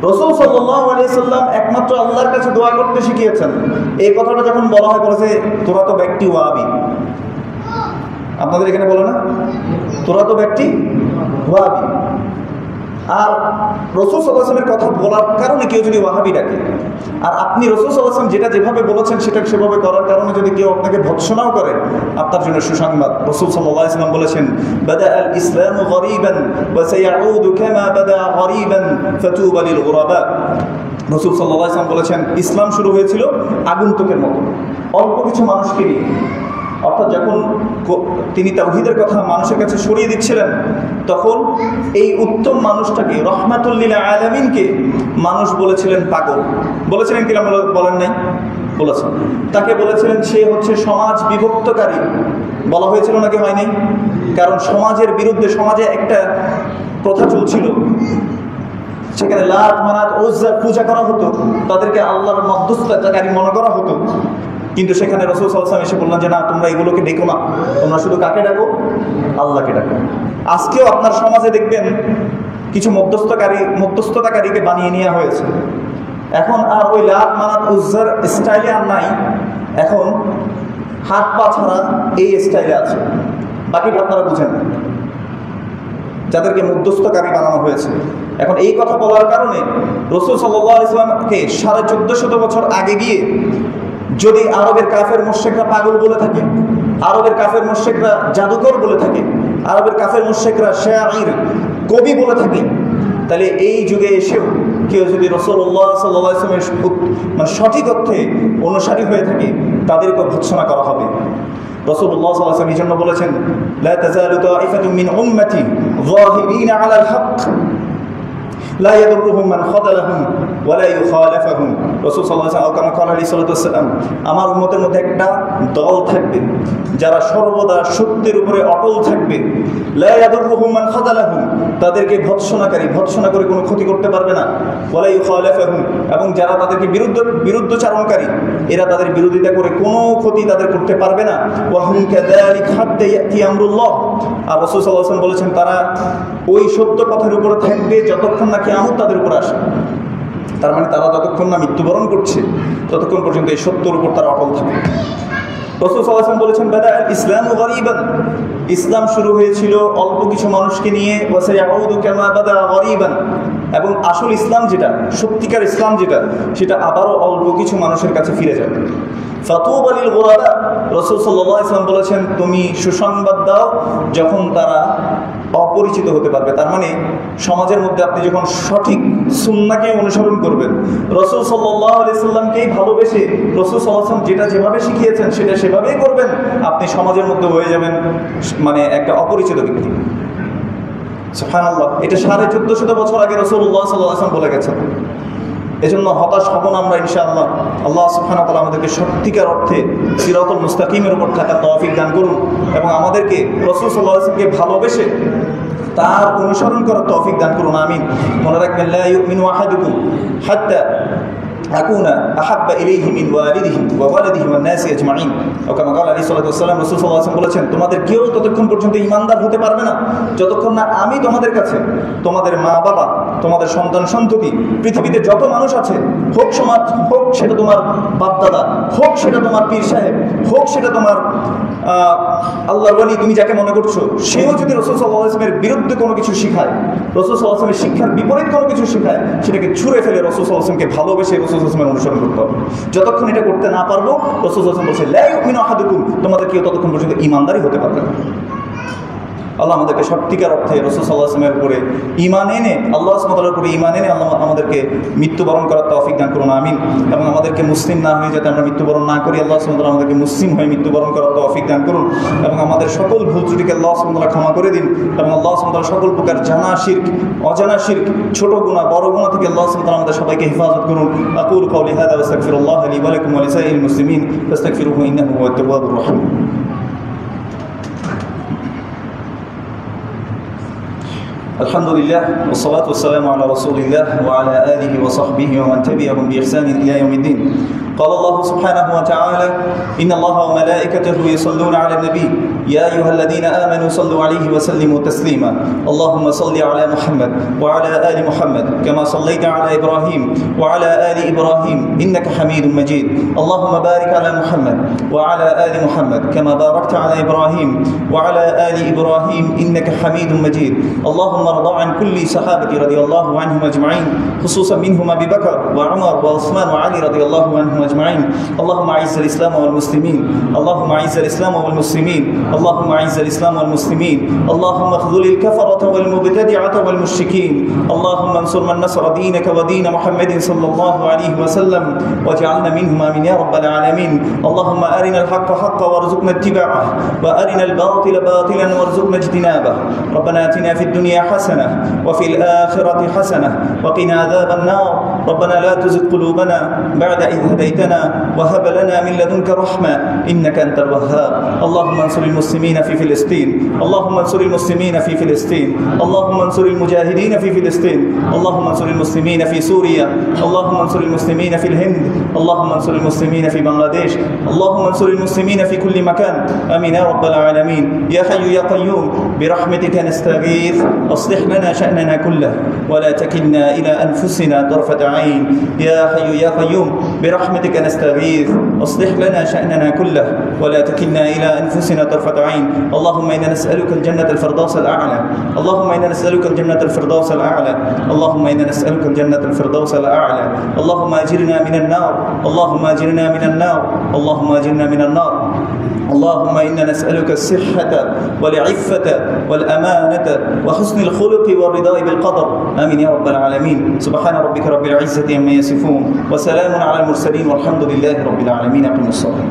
রাসূল সাল্লাল্লাহু আলাইহি ওয়াসাল্লাম একমাত্র আল্লাহর কাছে দোয়া করতে শিখিয়েছেন। এই কথাটা যখন বলা হয়, বলেছে তোরা তো ব্যক্তি ওয়াহাবি। আপনাদের এখানে বলে না, তোরা তো ব্যক্তি ওয়াহাবি। আর রাসূল সাল্লাল্লাহু আলাইহি ওয়াসাল্লামের কথা বলার কারণে কেউ যদি ওয়াহাবি ডাকে, আর আপনি রাসূল সাল্লাল্লাহু আলাইহি ওয়াসাল্লাম যেটা যেভাবে বলেছেন সেটা সেভাবে করার কারণে যদি কেউ আপনাকে ভৎসনাও করে, আপনার জন্য সুসংবাদ। রাসূল সাল্লাল্লাহু আলাইহি ওয়াসাল্লাম বলেছেন, বাদাআল ইসলামু গরীবান ওয়া সায়াউদু কামা বাদাআ গরীবান ফাতুবা লিল গুরাবা। রাসূল সাল্লাল্লাহু আলাইহি ওয়াসাল্লাম বলেছেন, ইসলাম শুরু হয়েছিল আগন্তুকের মতো, অল্প কিছু মানুষকে নিয়ে, অর্থাৎ যখন তিনি তাওহীদের কথা মানুষের কাছে সরিয়ে দিচ্ছিলেন, তখন এই উত্তম মানুষটাকে, রহমাতুল লিল আলামিনকে মানুষ বলেছিলেন পাগল। বলেছিলেন কিনা বলেন নাই? বলেছেন। তাকে বলেছিলেন সে হচ্ছে সমাজ বিভক্তকারী। বলা হয়েছিল নাকি হয় নাই? কারণ সমাজের বিরুদ্ধে, সমাজে একটা প্রথা চলছিল, সেখানে লাত মানাত উজ্জা পূজা করা হতো, তাদেরকে আল্লাহর মধ্যস্থতাকারী মনে করা হতো। কিন্তু সেখানে রাসূল সাল্লাল্লাহু আলাইহি ওয়াসাল্লাম এসে বললেন যে না, তোমরা এগুলোকে ডেকো না, তোমরা শুধু কাকে ডাকো? আল্লাহকে ডাকো। আজকেও আপনার সমাজে দেখবেন কিছু মধ্যস্থতাকারীকে বানিয়ে নেওয়া হয়েছে। এখন আর ওই লাত মানাত উজ্জার স্টাইলে আর নাই, এখন হাত পা ছাড়া এই স্টাইলে আছে। বাকিটা আপনারা বুঝেন, যাদেরকে মধ্যস্থকারী বানানো হয়েছে। এখন এই কথা বলার কারণে রাসূল সাল্লাল্লাহু আলাইহি ওয়াসাল্লামকে 1450 বছর আগে গিয়ে যদি আরবের কাফের মুশরিকরা পাগল বলে থাকে, আরবের কাফের মুশরিকরা জাদুকর বলে থাকে, আরবের কাফের মুশরিকরা শায়র কবি বলে থাকে, তাহলে এই যুগে এসেও কেউ যদি রাসূলুল্লাহ সাল্লাল্লাহু আলাইহি ওয়াসাল্লামের সঠিক অর্থে অনুসারী হয়ে থাকে, তাদেরকে ভৎসনা করা হবে। রাসূলুল্লাহ সাল্লাল্লাহু আলাইহি ওয়াসাল্লাম এই জন্য বলেছেন, লা তাযালু তাইফাতুম মিন উম্মতি যাহিরিনা আলাল হক লা ইয়াদুরুহুম মান খাযালাহুম ওয়া লা ইউখালিফুহুম। রাসূল সাল্লাল্লাহু আলাইহি ওয়াসাল্লাম আমার উম্মতের মধ্যে একটা দল থাকবে যারা সর্বদা সত্যের উপরে অটল থাকবে। লা ইয়াদুরুহুম মান খাযালাহুম, তাদেরকে ভৎসনা করে কোনো ক্ষতি করতে পারবে না। ওয়া লা ইউখালিফুহুম, এবং যারা তাদেরকে বিরুদ্ধচারণকারী, এরা তাদের বিরোধিতা করে কোনো ক্ষতি তাদের করতে পারবে না। ওয়া হুম কাযালিক হাত্তা ইয়াতি আমরুল্লাহ। আর রাসূল সাল্লাল্লাহু আলাইহি ওয়াসাল্লাম বলেছেন তারা ওই সত্য পথের উপরে থাকবে যতক্ষণ না কিয়ামত তাদের উপর আসে। তার মানে তারা যতক্ষণ না মৃত্যুবরণ করছে ততক্ষণ পর্যন্ত এই সত্যের উপর তারা অটল থাকবে। রাসূল সাল্লাল্লাহু আলাইহি ওয়াসাল্লাম বলেছেন, বাদা আল ইসলামু গরীবান, ইসলাম শুরু হয়েছিল অল্প কিছু মানুষকে নিয়ে, ওয়া সায়াউদু কামা বাদা গরীবান, এবং আসল ইসলাম যেটা, সত্যিকার ইসলাম যেটা, সেটা আবারও অল্প কিছু মানুষের কাছে ফিরে যাবে। ফাতুবা লিল গুরাবা, রাসূল সাল্লাল্লাহু আলাইহি ওয়াসাল্লাম বলেছেন তুমি সুসংবাদ দাও যখন তারা অপরিচিত হতে পারবে। তার মানে সমাজের মধ্যে আপনি যখন সঠিক সুন্নাহকে অনুসরণ করবেন, রাসূল সাল্লাল্লাহু আলাইহি ওয়াসাল্লামকেই ভালোবেসে রাসূল সাল্লাল্লাহু আলাইহি ওয়াসাল্লাম যেটা যেভাবে শিখিয়েছেন সেটা সেভাবেই করবেন, আপনি সমাজের মধ্যে হয়ে যাবেন মানে একটা অপরিচিত ব্যক্তি। সুবহানাল্লাহ, এটা 1450 বছর আগে রাসূলুল্লাহ সাল্লাল্লাহু আলাইহি ওয়াসাল্লাম বলে গেছেন। এজন্য হতাশ হব না আমরা ইনশাআল্লাহ। আল্লাহ সুবহানাহু ওয়া তাআলা আমাদেরকে সত্যিকার অর্থে সিরাতুল মুস্তাকিমের উপর থাকার তৌফিক দান করুন, এবং আমাদেরকে রাসূল সাল্লাল্লাহু আলাইহি ওয়াসাল্লামকে ভালোবেসে তার অনুসরণ করার তৌফিক দান করুন। আমিন। মনে রাখবেন, লা ইউমিনু আহাদুকুম হাত্তা আকুনা আহাব্বা ইলাইহি মিন ওয়ালিদিহি ওয়া ওয়ালাদিহি ওয়ান নাসি আজমাইন। ও কামা ক্বালা আলাইহিস সালাতু ওয়াস সালাম, রাসূল সাল্লাল্লাহু আলাইহি ওয়াসাল্লাম বলেছেন, তোমাদের কেউ ততক্ষণ পর্যন্ত ঈমানদার হতে পারবে না যতক্ষণ না আমি তোমাদের কাছে, তোমাদের মা বাবা, তোমাদের সন্তান সন্ততি, পৃথিবীতে যত মানুষ আছে, হোক সমাজ, হোক সেটা তোমার বাপদাদা, হোক সেটা তোমার পীর সাহেব, হোক সেটা তোমার আল্লাহর ওয়ালি, তুমি যাকে মনে করছো, সেও যদি রাসূল সাল্লাল্লাহু আলাইহি ওয়াসাল্লামের বিরুদ্ধে কোনো কিছু শিখায়, রাসূল সাল্লাল্লাহু আলাইহি ওয়াসাল্লামের শিক্ষার বিপরীত কোনো কিছু শিখায়, সেটাকে ছুঁড়ে ফেলে রাসূল সাল্লাল্লাহু আলাইহি ওয়াসাল্লামকে ভালোবেসে রাসূল সাল্লাল্লাহু আলাইহি ওয়াসাল্লামের অনুসরণ করতে হবে। যতক্ষণ এটা করতে না পারবো, রাসূল সাল্লাল্লাহু আলাইহি ওয়াসাল্লাম বলছে, লা ইউমিনু আহাদুকুম, তোমাদের কেউ ততক্ষণ পর্যন্ত ঈমানদারই হতে পারবে না। আল্লাহ আমাদেরকে সত্যিকার অর্থে রাসূল সাল্লাল্লাহু আলাইহি ওয়াসাল্লামের উপরে ঈমান এনে, আল্লাহ সুবহানাহু ওয়া তাআলার উপরে ঈমান এনে আল্লাহ আমাদেরকে মৃত্যুবরণ করার তৌফিক দান করুন। আমিন। এবং আমাদেরকে মুসলিম না হয়ে যাতে আমরা মৃত্যুবরণ না করি, আল্লাহ সুবহানাহু ওয়া তাআলা আমাদেরকে মুসলিম হয়ে মৃত্যুবরণ করার তৌফিক দান করুন, এবং আমাদের সকল ভুল ত্রুটিকে আল্লাহ সুবহানাহু ওয়া তাআলা ক্ষমা করে দিন, এবং আল্লাহ সুবহানাহু ওয়া তাআলা সকল প্রকার জানা শিরক, অজানা শিরক, ছোট গুনাহ, বড় গুনাহ থেকে আল্লাহ সুবহানাহু ওয়া তাআলা আমাদের সবাইকে হেফাজত করুন। আকুলু কাওলি হাযা ওয়া আস্তাগফিরুল্লাহ লি ওয়া লাকুম ওয়া লিসাইরিল মুসলিমিন ফাস্তাগফিরুহু ইন্নাহু হুয়াত তাওয়াবুর রাহিম। الحمد لله والصلاة والسلام على رسول الله وعلى آله وصحبه ومن تبعهم بإحسان إلى يوم الدين. قال الله سبحانه وتعالى: إن الله وملائكته يصلون على النبي يا أيها الذين آمنوا صلوا عليه وسلموا تسليما. اللهم صل على محمد وعلى آل محمد كما صليت على إبراهيم وعلى آل إبراهيم إنك حميد مجيد. اللهم بارك على محمد وعلى آل محمد كما باركت على إبراهيم وعلى آل إبراهيم إنك حميد مجيد. اللهم ارض عن كل صحابة رضي الله عنهم أجمعين، خصوصا منهم أبي بكر وعمر وعثمان وعلي رضي الله عنهم أجمعين. اللهم أعز الإسلام والمسلمين، اللهم أعز الإسلام والمسلمين، اللهم أعز الإسلام والمسلمين، اللهم اخذل الكفرة والمبتدعة والمشركين، اللهم انصر من نصر دينك ودين محمد صلى الله عليه وسلم واجعلنا منهم آمين يا رب العالمين. اللهم أرنا الحق حقا وارزقنا اتباعه، وأرنا الباطل باطلا وارزقنا اجتنابه. ربنا آتنا في الدنيا حسنة وفي الآخرة حسنة وقنا عذاب النار. ربنا لا تزغ قلوبنا بعد إذ هديتنا وهب لنا من لدنك رحمة إنك أنت الوهاب. اللهم انصر المسلمين في فلسطين، اللهم انصر المسلمين في فلسطين، اللهم انصر المجاهدين في فلسطين، اللهم انصر المسلمين في سوريا، اللهم انصر المسلمين في الهند، اللهم انصر المسلمين في بنغلاديش، اللهم انصر المسلمين في كل مكان. آمين يا رب العالمين. يا حي يا قيوم برحمتك نستغيث، أصلح لنا شأننا كله ولا تكلنا إلى أنفسنا طرفة عين. يا حي يا قيوم برحمتك نستغيث، أصلح لنا شأننا كله ولا تكلنا إلى أنفسنا طرفة عين. اللهم إنا نسألك الجنة الفردوس الأعلى، اللهم إنا نسألك الجنة الفردوس الأعلى، اللهم إنا نسألك الجنة الفردوس الأعلى. اللهم أجرنا من النار، اللهم أجرنا من النار، اللهم أجرنا من النار. اللهم إنا نسألك الصحة والعفة والأمانة وحسن الخلق والرضا بالقدر. آمين يا رب العالمين. سبحان ربك رب العزة عما يصفون وسلام على المرسلين والحمد لله رب العالمين. أقم الصلاة.